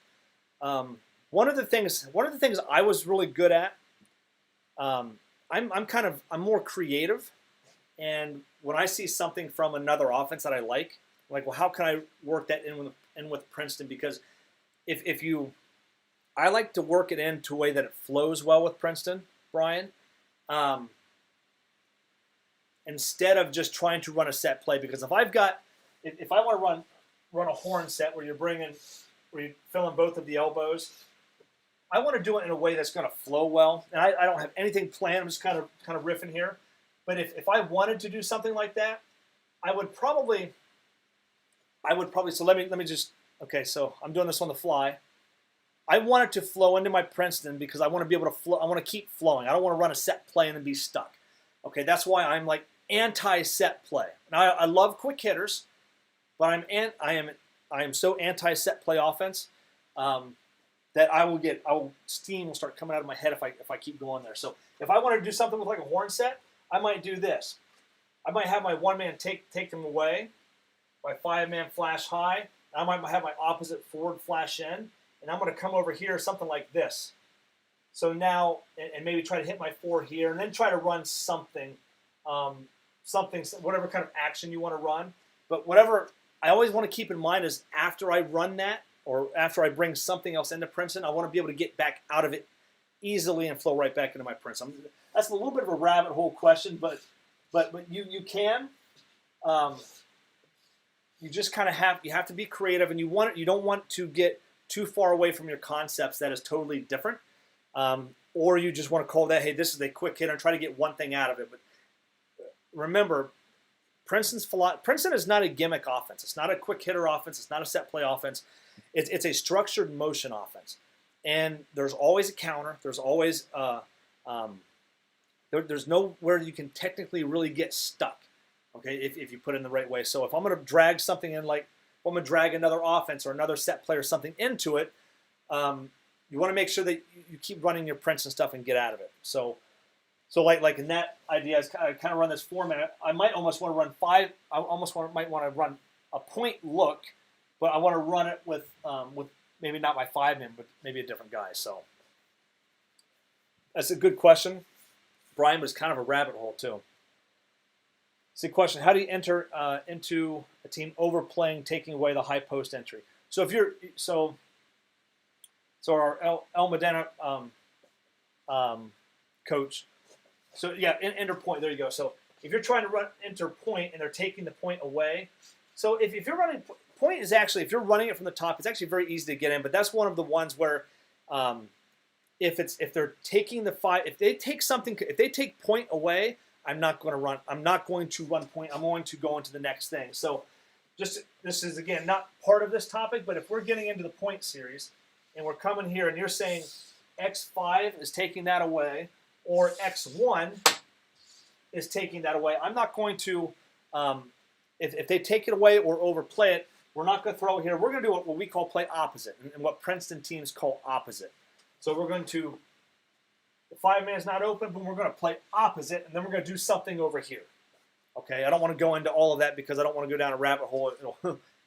One of the things I was really good at, I'm more creative, and when I see something from another offense that I like, well, how can I work that in with Princeton? Because I like to work it into a way that it flows well with Princeton, Brian, instead of just trying to run a set play. Because if I want to run a horn set where you're filling both of the elbows, I want to do it in a way that's going to flow well. And I don't have anything planned. I'm just kind of riffing here. But if I wanted to do something like that, I would probably. So let me just. Okay, so I'm doing this on the fly. I want it to flow into my Princeton because I want to be able to flow. I want to keep flowing. I don't want to run a set play and then be stuck. Okay, that's why I'm like anti-set play. Now I love quick hitters, but I am so anti-set play offense that steam will start coming out of my head if I keep going there. So if I want to do something with like a horn set, I might do this. I might have my 1-man take them away, my 5-man flash high. I might have my opposite forward flash in, and I'm going to come over here, something like this. So now, and maybe try to hit my 4 here, and then try to run something, whatever kind of action you want to run. But whatever I always want to keep in mind is after I run that, or after I bring something else into Princeton, I want to be able to get back out of it easily and flow right back into my Princeton. That's a little bit of a rabbit hole question, but you can. You just kind of have to be creative, and you don't want to get too far away from your concepts that is totally different, or you just want to call that, hey, this is a quick hitter, and try to get one thing out of it. But remember, Princeton is not a gimmick offense. It's not a quick hitter offense. It's not a set play offense. It's a structured motion offense, and there's always a counter. There's always there's nowhere you can technically really get stuck. Okay, if you put it in the right way. So if I'm going to drag something in, like if I'm going to drag another offense or another set play or something into it, you want to make sure that you keep running your Princeton stuff and get out of it. So like in that idea, I kind of run this format. I might almost want to run 5. I might want to run a point look, but I want to run it with maybe not my 5-man, but maybe a different guy. So that's a good question. Brian was kind of a rabbit hole too. So the question: how do you enter into a team overplaying, taking away the high post entry? So if you're so our El Medina coach. So yeah, enter point. There you go. So if you're trying to enter point and they're taking the point away. So if you're running point is actually, if you're running it from the top, it's actually very easy to get in. But that's one of the ones where if they're taking the five, if they take point away, I'm not going to run. I'm not going to run point. I'm going to go into the next thing. So this is again not part of this topic, but if we're getting into the point series and we're coming here and you're saying X5 is taking that away or X1 is taking that away, I'm not going to, if they take it away or overplay it, we're not going to throw it here. We're going to do what we call play opposite, and what Princeton teams call opposite. So we're going to, the 5-man is not open, but we're going to play opposite, and then we're going to do something over here. Okay, I don't want to go into all of that because I don't want to go down a rabbit hole.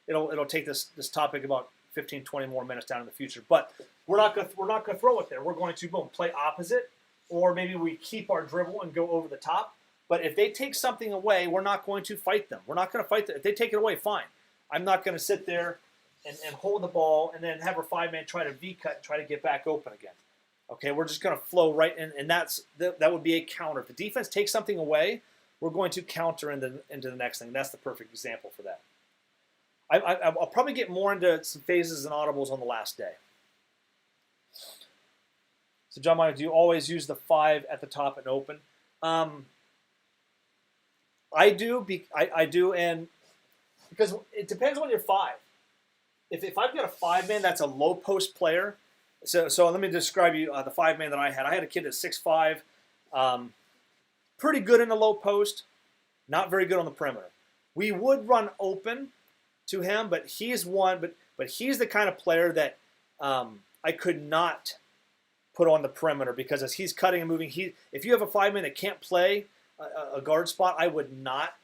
It'll take this topic about 15, 20 more minutes down in the future. But we're not going to throw it there. We're going to boom, play opposite, or maybe we keep our dribble and go over the top. But if they take something away, we're not going to fight them. We're not going to fight them. If they take it away, fine. I'm not going to sit there and hold the ball and then have our 5-man try to V-cut and try to get back open again. Okay, we're just going to flow right in, and that would be a counter. If the defense takes something away, we're going to counter into the next thing. That's the perfect example for that. I'll probably get more into some phases and audibles on the last day. So, John Mike, do you always use the 5 at the top and open? I do, and because it depends on your 5. If I've got a 5-man that's a low post player, so let me describe you the 5-man that I had. I had a kid that's 6'5", pretty good in the low post, not very good on the perimeter. We would run open to him, but he's he's the kind of player that I could not put on the perimeter because as he's cutting and moving, if you have a 5-man that can't play a guard spot, I would not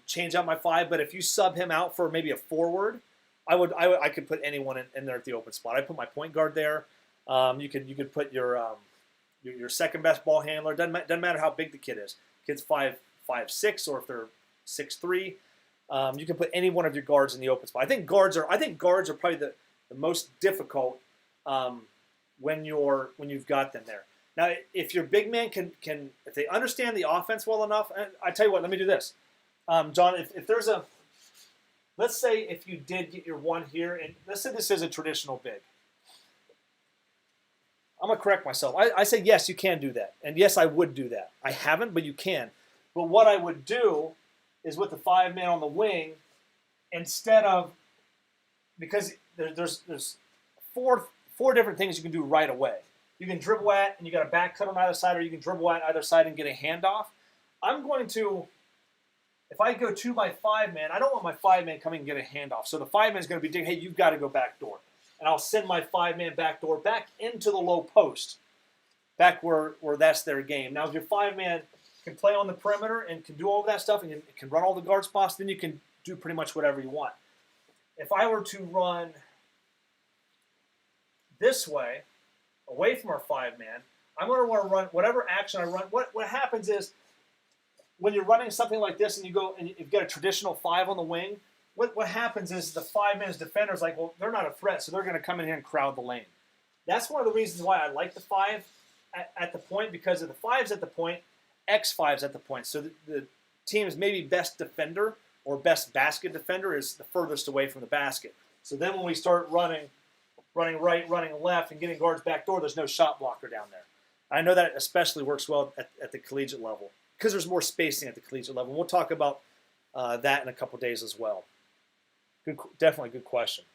change out my 5. But if you sub him out for maybe a forward, I could put anyone in there at the open spot. I put my point guard there. You could put your second best ball handler. Doesn't matter how big the kid is. Kid's 5'6", or if they're 6'3", you can put any one of your guards in the open spot. I think guards are probably the most difficult when you've got them there. Now, if your big man can if they understand the offense well enough, I tell you what, let me do this, John. If there's let's say if you did get your 1 here, and let's say this is a traditional big. I'm going to correct myself. I say yes, you can do that. And yes, I would do that. I haven't, but you can. But what I would do is with the 5-man on the wing, instead of, because there's four different things you can do right away. You can dribble at, and you got a back cut on either side, or you can dribble at either side and get a handoff. I'm going to, if I go to my 5-man, I don't want my 5-man coming and get a handoff. So the 5-man is going to be, hey, you've got to go back door. And I'll send my 5-man back door back into the low post, back where that's their game. Now, if your 5-man can play on the perimeter and can do all of that stuff and can run all the guard spots, then you can do pretty much whatever you want. If I were to run this way, away from our 5-man, I'm going to want to run whatever action I run. What happens is when you're running something like this and you go and you've got a traditional 5 on the wing, what happens is the 5-man's defender's like, well, they're not a threat, so they're going to come in here and crowd the lane. That's one of the reasons why I like the 5 at the point, because if the 5's at the point, X5's at the point. So the team's maybe best defender or best basket defender is the furthest away from the basket. So then when we start running right, running left, and getting guards back door, there's no shot blocker down there. I know that especially works well at the collegiate level because there's more spacing at the collegiate level. We'll talk about that in a couple days as well. Definitely good question.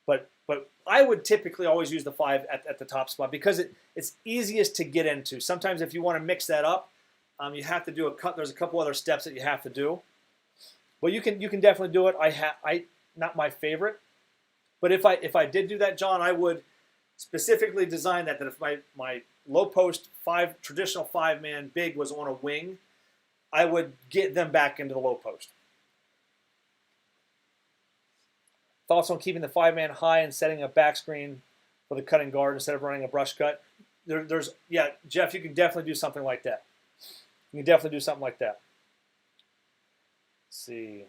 But I would typically always use the 5 at the top spot because it's easiest to get into. Sometimes if you want to mix that up, you have to do there's a couple other steps that you have to do. But you can definitely do it. I not my favorite, but if I did do that, John, I would specifically design that if my low post traditional 5-man big was on a wing, I would get them back into the low post. Thoughts on keeping the 5-man high and setting a back screen for the cutting guard instead of running a brush cut? Yeah, Jeff, you can definitely do something like that. You can definitely do something like that. Let's see.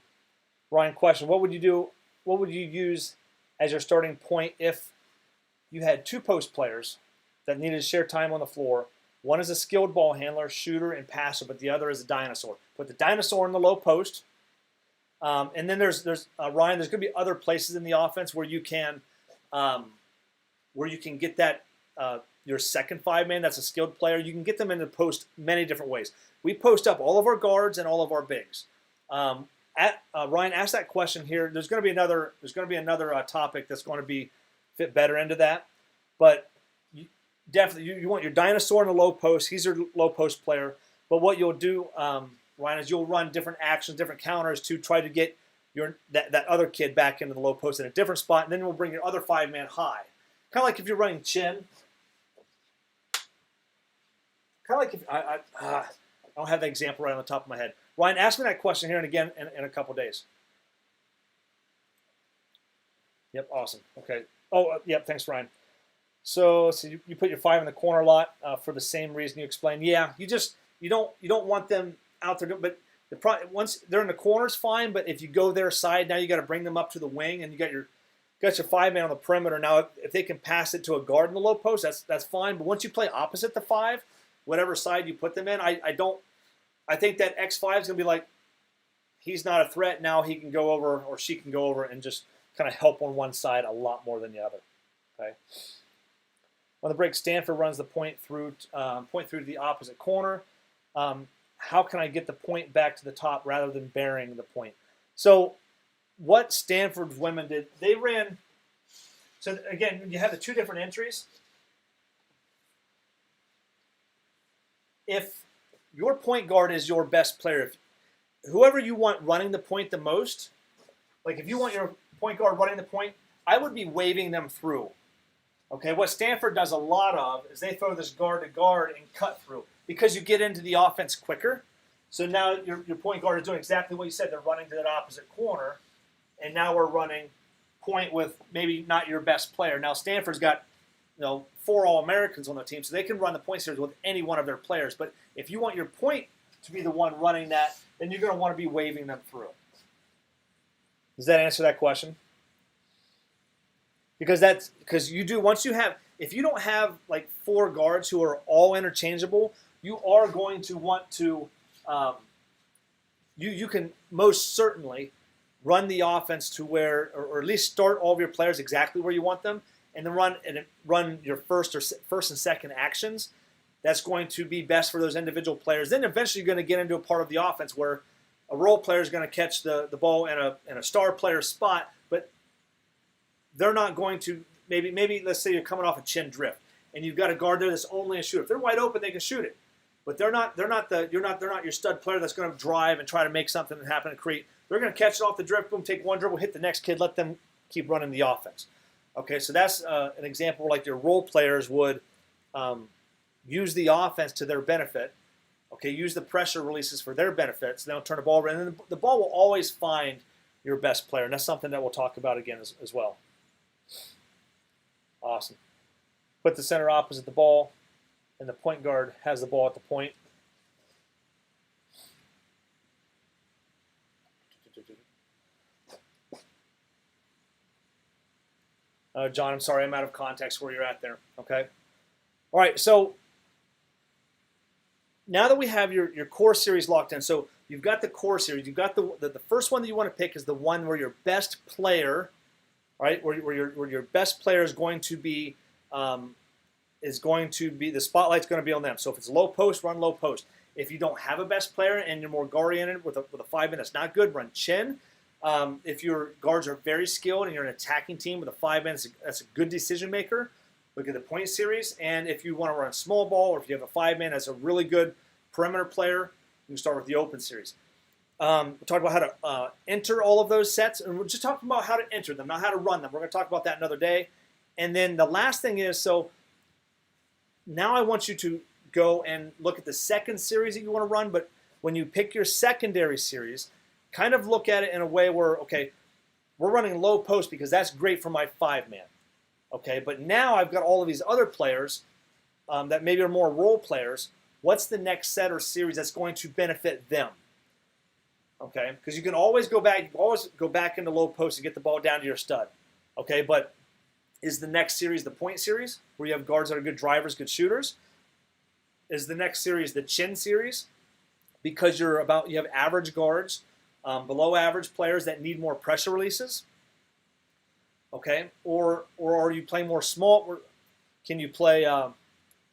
Ryan, question: what would you do? What would you use as your starting point if you had 2 post players that needed to share time on the floor, One is a skilled ball handler, shooter, and passer, but the other is a dinosaur. Put the dinosaur in the low post. And then there's Ryan, there's going to be other places in the offense where you can get that your second five-man that's a skilled player. You can get them in the post many different ways. We post up all of our guards and all of our bigs. Ryan asked that question here. There's going to be another topic that's going to fit better into that. But you want your dinosaur in the low post. He's your low post player. But what you'll do, Ryan, is you'll run different actions, different counters to try to get that other kid back into the low post in a different spot, and then we'll bring your other five-man high. Kind of like if you're running chin. Kind of like if I don't have the example right on the top of my head. Ryan, ask me that question here and again in a couple days. Yep, awesome. Okay. Oh, yep. Thanks, Ryan. So you put your five in the corner a lot for the same reason you explained. Yeah, you don't want them out there, but once they're in the corners, fine. But if you go their side, now you got to bring them up to the wing, and you got your five-man on the perimeter. Now, if they can pass it to a guard in the low post, that's fine. But once you play opposite the five, whatever side you put them in, I think that X5 is going to be like, he's not a threat. Now he can go over, or she can go over and just kind of help on one side a lot more than the other. Okay. On the break, Stanford runs the point through to the opposite corner. How can I get the point back to the top rather than burying the point? So what Stanford's women did, they ran, so again, you have the two different entries. If your point guard is your best player, whoever you want running the point the most, like if you want your point guard running the point, I would be waving them through. Okay, what Stanford does a lot of is they throw this guard to guard and cut through because you get into the offense quicker. So now your point guard is doing exactly what you said. They're running to that opposite corner, and now we're running point with maybe not your best player. Now Stanford's got 4 All-Americans on their team, so they can run the point series with any one of their players. But if you want your point to be the one running that, then you're going to want to be waving them through. Does that answer that question? Because you do, once you have, if you don't have like 4 guards who are all interchangeable, you are going to want to, you can most certainly run the offense to where, or at least start all of your players exactly where you want them, and then run your first and second actions. That's going to be best for those individual players. Then eventually you're going to get into a part of the offense where a role player is going to catch the ball in a star player's spot, but they're not going to, maybe let's say you're coming off a chin drift and you've got a guard there that's only a shooter. If they're wide open, they can shoot it. But they're not your stud player that's going to drive and try to make something happen and create. They're going to catch it off the drift, boom, take one dribble, hit the next kid, let them keep running the offense. Okay, so that's an example where like your role players would use the offense to their benefit. Okay, use the pressure releases for their benefits. They'll turn the ball around, and then the ball will always find your best player, and that's something that we'll talk about again as well. Awesome. Put the center opposite the ball, and the point guard has the ball at the point. John, I'm sorry, I'm out of context where you're at there. Okay. All right, so now that we have your core series locked in, so you've got the core series, you've got the first one that you want to pick is the one where your best player, right, where your best player is going to be the spotlight's going to be on them. So if it's low post, run low post. If you don't have a best player and you're more guard-oriented with a 5-man that's not good, run chin. If your guards are very skilled and you're an attacking team with a 5-man, that's a good decision maker. Look at the point series. And if you want to run small ball, or if you have a 5-man that's a really good perimeter player, you can start with the open series. We'll talk about how to enter all of those sets, and we're just talking about how to enter them, not how to run them. We're going to talk about that another day. And then the last thing is, so now I want you to go and look at the second series that you want to run, but when you pick your secondary series, kind of look at it in a way where, okay, we're running low post because that's great for my 5-man. Okay, but now I've got all of these other players that maybe are more role players. What's the next set or series that's going to benefit them? Okay, because you can always go back into low post and get the ball down to your stud. Okay, but is the next series the point series where you have guards that are good drivers, good shooters? is the next series, the chin series, because you have average guards, below average players that need more pressure releases. Okay, or are you playing more small? Can you play?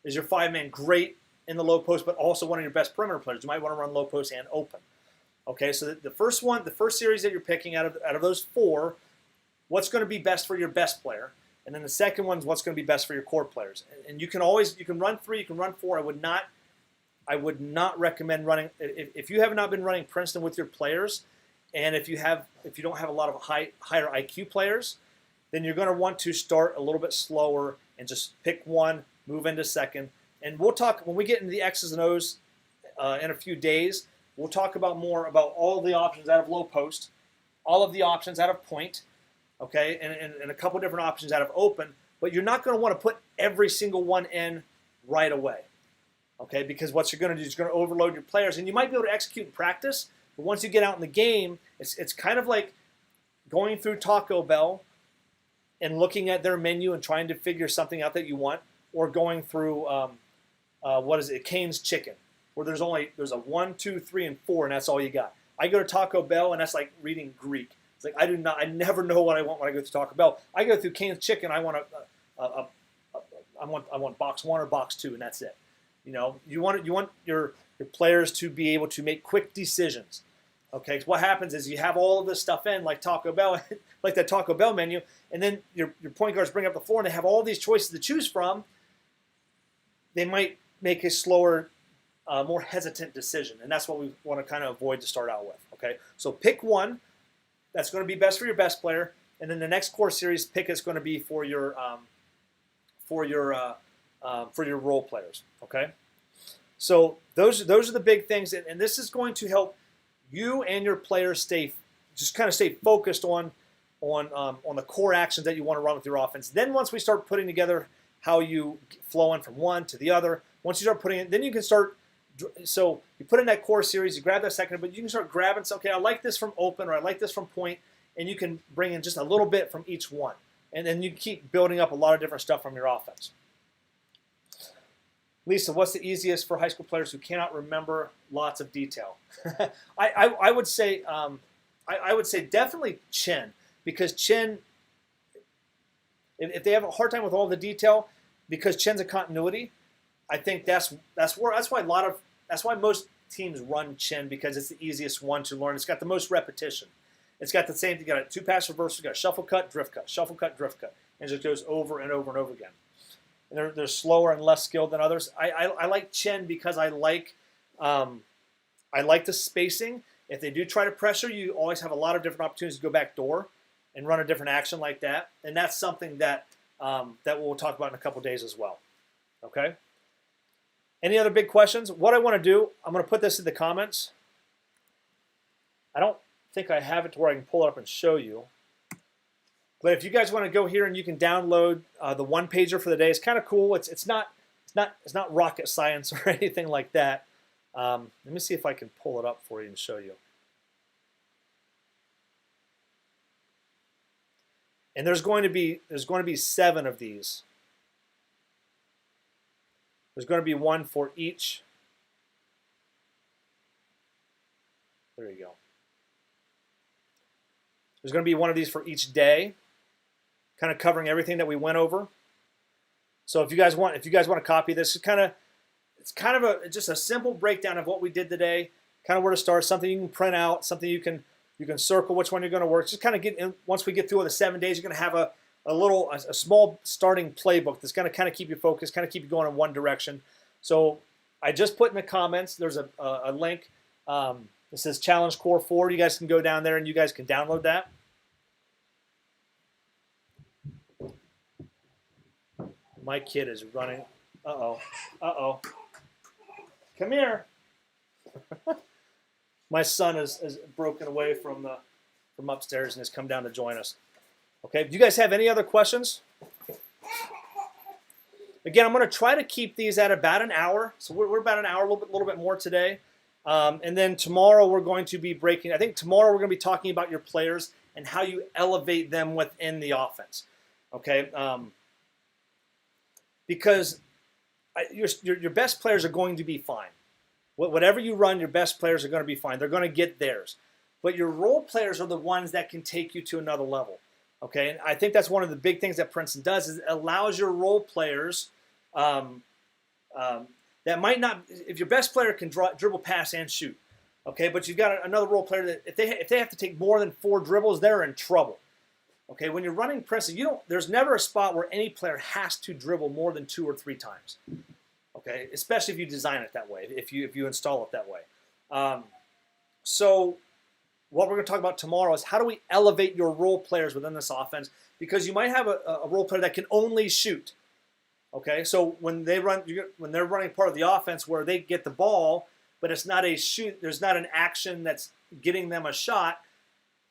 Is your 5-man great in the low post, but also one of your best perimeter players? You might want to run low post and open. Okay, so the first series that you're picking out of those 4, what's going to be best for your best player, and then the second one's what's going to be best for your core players. And you can run 3, you can run 4. I would not recommend running if you have not been running Princeton with your players, and if you don't have a lot of higher IQ players, then you're going to want to start a little bit slower and just pick one, move into second. And we'll talk when we get into the X's and O's in a few days. We'll talk more about all the options out of low post, all of the options out of point, okay, and a couple different options out of open. But you're not going to want to put every single one in right away, okay, because what you're going to do is you're going to overload your players. And you might be able to execute in practice, but once you get out in the game, it's kind of like going through Taco Bell and looking at their menu and trying to figure something out that you want, or going through Cane's Chicken, where there's a 1, 2, 3, and 4, and that's all you got. I go to Taco Bell, and that's like reading Greek. It's like I never know what I want when I go to Taco Bell. I go through Cane's Chicken. I want I want box 1 or box 2, and that's it. You want your players to be able to make quick decisions. Okay, so what happens is you have all of this stuff in, like Taco Bell, like that Taco Bell menu, and then your point guards bring up the floor and they have all these choices to choose from. They might make a slower, more hesitant decision, and that's what we want to kind of avoid to start out with. Okay, so pick one that's going to be best for your best player, and then the next core series pick is going to be for your role players. Okay, so those are the big things, and this is going to help you and your players stay focused on the core actions that you want to run with your offense. Then once we start putting together how you flow in from one to the other, once you start putting it, then you can start. So you put in that core series, you grab that second, but you can start grabbing. So okay, I like this from open, or I like this from point, and you can bring in just a little bit from each one, and then you keep building up a lot of different stuff from your offense. Lisa, what's the easiest for high school players who cannot remember lots of detail? I would say definitely chin, because chin, if they have a hard time with all the detail, because chin's a continuity, I think that's why most teams run chin, because it's the easiest one to learn. It's got the most repetition. It's got the same. You got a 2-pass reversal, you got a shuffle cut, drift cut, shuffle cut, drift cut, and it just goes over and over and over again. And they're slower and less skilled than others. I like chin because I like the spacing. If they do try to pressure, you always have a lot of different opportunities to go back door and run a different action like that. And that's something that we'll talk about in a couple days as well. Okay? Any other big questions? What I want to do, I'm going to put this in the comments. I don't think I have it to where I can pull it up and show you. But if you guys want to go here and you can download the one-pager for the day, it's kind of cool. It's not rocket science or anything like that. Let me see if I can pull it up for you and show you. And there's going to be 7 of these. There's going to be one for each. There you go. There's going to be one of these for each day, kind of covering everything that we went over. So if you guys want to copy this, it's kind of just a simple breakdown of what we did today, kind of where to start, something you can print out, something you can circle which one you're going to work. Just kind of get in, once we get through the 7 days, you're going to have a small starting playbook that's going to kind of keep you focused, kind of keep you going in one direction. So I just put in the comments, there's a link. It says Challenge Core 4. You guys can go down there and you guys can download that. My kid is running. Uh-oh. Uh-oh. Come here. My son is broken away from upstairs and has come down to join us. Okay, do you guys have any other questions? Again, I'm going to try to keep these at about an hour. So we're about an hour, a little bit more today. And then tomorrow we're going to be breaking. I think tomorrow we're going to be talking about your players and how you elevate them within the offense. Okay, because your best players are going to be fine. Whatever you run, your best players are going to be fine. They're going to get theirs. But your role players are the ones that can take you to another level. Okay, and I think that's one of the big things that Princeton does is it allows your role players that might not, if your best player can dribble, pass, and shoot, okay, but you've got another role player that if they have to take more than 4 dribbles, they're in trouble. Okay, when you're running Princeton, there's never a spot where any player has to dribble more than 2 or 3 times. Okay, especially if you design it that way, if you install it that way. So what we're going to talk about tomorrow is how do we elevate your role players within this offense, because you might have a role player that can only shoot. Okay, so when they're running part of the offense where they get the ball, but it's not a shoot, there's not an action that's getting them a shot.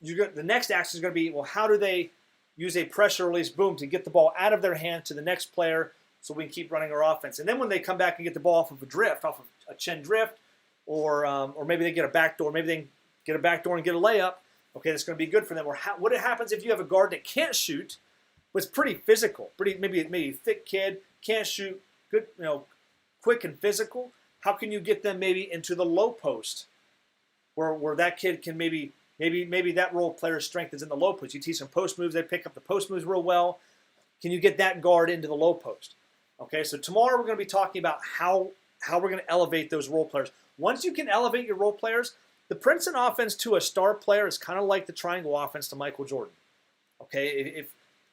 The next action is going to be, well, how do they use a pressure release boom to get the ball out of their hand to the next player so we can keep running our offense. And then when they come back and get the ball off of a drift, off of a chin drift, or maybe they get a backdoor, maybe they can get a backdoor and get a layup, okay, that's going to be good for them. Or what happens if you have a guard that can't shoot, but it's pretty physical, maybe thick kid, can't shoot, good, quick and physical. How can you get them maybe into the low post, where that kid can maybe that role player's strength is in the low post. You teach them post moves, they pick up the post moves real well. Can you get that guard into the low post? Okay, so tomorrow we're going to be talking about how we're going to elevate those role players. Once you can elevate your role players, the Princeton offense to a star player is kind of like the triangle offense to Michael Jordan. Okay, if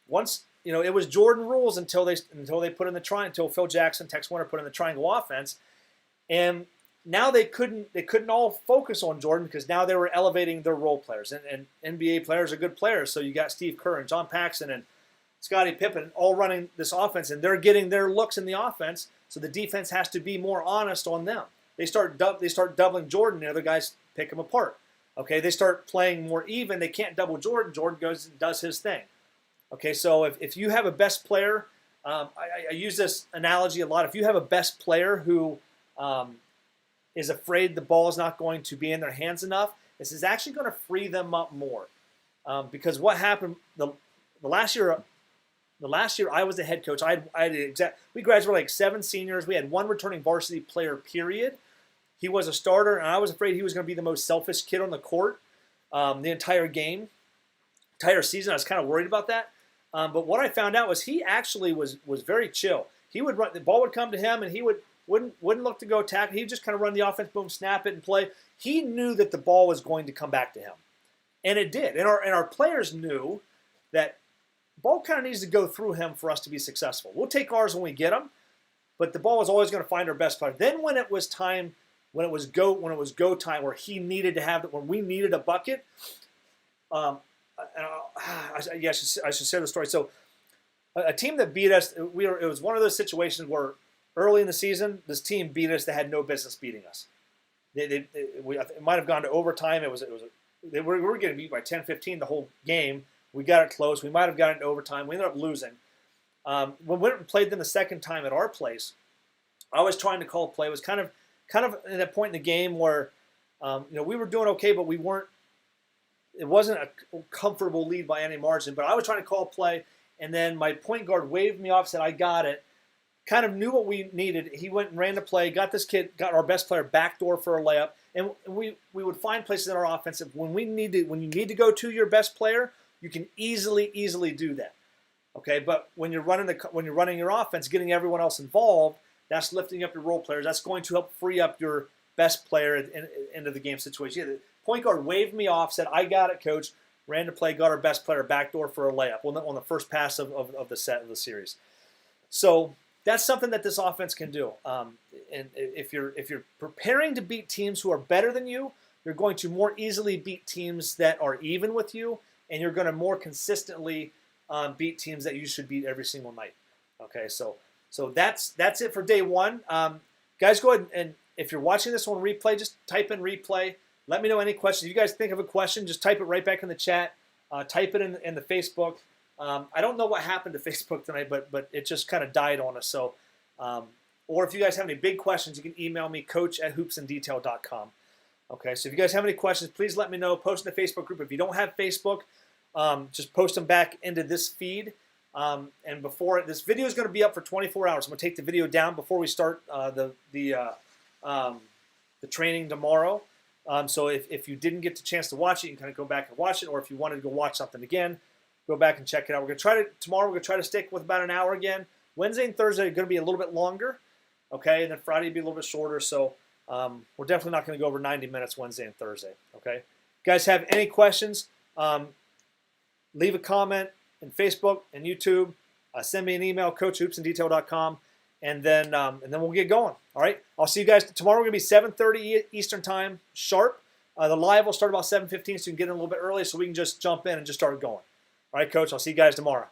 once it was Jordan rules until they put in the triangle, until Phil Jackson, Tex Winter put in the triangle offense, and now they couldn't all focus on Jordan because now they were elevating their role players, and NBA players are good players. So you got Steve Kerr and John Paxson and Scottie Pippen all running this offense, and they're getting their looks in the offense. So the defense has to be more honest on them. They start doubling Jordan, the other guys pick him apart. Okay, they start playing more even. They can't double Jordan. Jordan goes and does his thing. Okay, so if you have a best player, I use this analogy a lot. If you have a best player who is afraid the ball is not going to be in their hands enough, this is actually going to free them up more. Because what happened the last year I was the head coach. We graduated like 7 seniors. We had 1 returning varsity player, period. He was a starter, and I was afraid he was going to be the most selfish kid on the court the entire season. I was kind of worried about that. But what I found out was he actually was very chill. He would run, the ball would come to him, and he wouldn't look to go tackle. He would just kind of run the offense, boom, snap it, and play. He knew that the ball was going to come back to him, and it did. And our players knew that the ball kind of needs to go through him for us to be successful. We'll take ours when we get them, but the ball was always going to find our best player. Then when it was time, when it was go time, where he needed to have it, when we needed a bucket. I should share the story. So, a team that beat us, it was one of those situations where early in the season, this team beat us that had no business beating us. It might have gone to overtime. We were getting beat by 10-15 the whole game. We got it close. We might have gotten it to overtime. We ended up losing. When we went and played them the second time at our place, I was trying to call a play. It was kind of at that point in the game where we were doing okay, but we weren't. It wasn't a comfortable lead by any margin, but I was trying to call a play, and then my point guard waved me off, said, I got it, kind of knew what we needed. He went and ran the play, got our best player backdoor for a layup, and we would find places in our offense that when you need to go to your best player, you can easily do that. Okay, but when you're running your offense, getting everyone else involved, that's lifting up your role players. That's going to help free up your best player into the game situation. Yeah, point guard waved me off, said, I got it, coach. Ran the play, got our best player backdoor for a layup on the first pass of the series. So that's something that this offense can do. And if you're preparing to beat teams who are better than you, you're going to more easily beat teams that are even with you, and you're going to more consistently beat teams that you should beat every single night. Okay, so that's it for day 1. Guys, go ahead and if you're watching this on replay, just type in replay. Let me know any questions. If you guys think of a question, just type it right back in the chat. Type it in the Facebook. I don't know what happened to Facebook tonight, but it just kind of died on us. So, or if you guys have any big questions, you can email me, coach@hoopsindetail.com. Okay, so if you guys have any questions, please let me know. Post in the Facebook group. If you don't have Facebook, just post them back into this feed. And before this video is going to be up for 24 hours. I'm going to take the video down before we start the training tomorrow. So if you didn't get the chance to watch it, you can kind of go back and watch it. Or if you wanted to go watch something again, go back and check it out. We're going to try to tomorrow. We're going to try to stick with about an hour again. Wednesday and Thursday are going to be a little bit longer. Okay, and then Friday will be a little bit shorter. So we're definitely not going to go over 90 minutes Wednesday and Thursday. Okay, guys, have any questions? Leave a comment in Facebook and YouTube. Send me an email, coachhoopsindetail.com, and then we'll get going. All right. I'll see you guys tomorrow. We're going to be 7:30 Eastern time sharp. The live will start about 7:15, so you can get in a little bit early, so we can just jump in and just start going. All right, Coach. I'll see you guys tomorrow.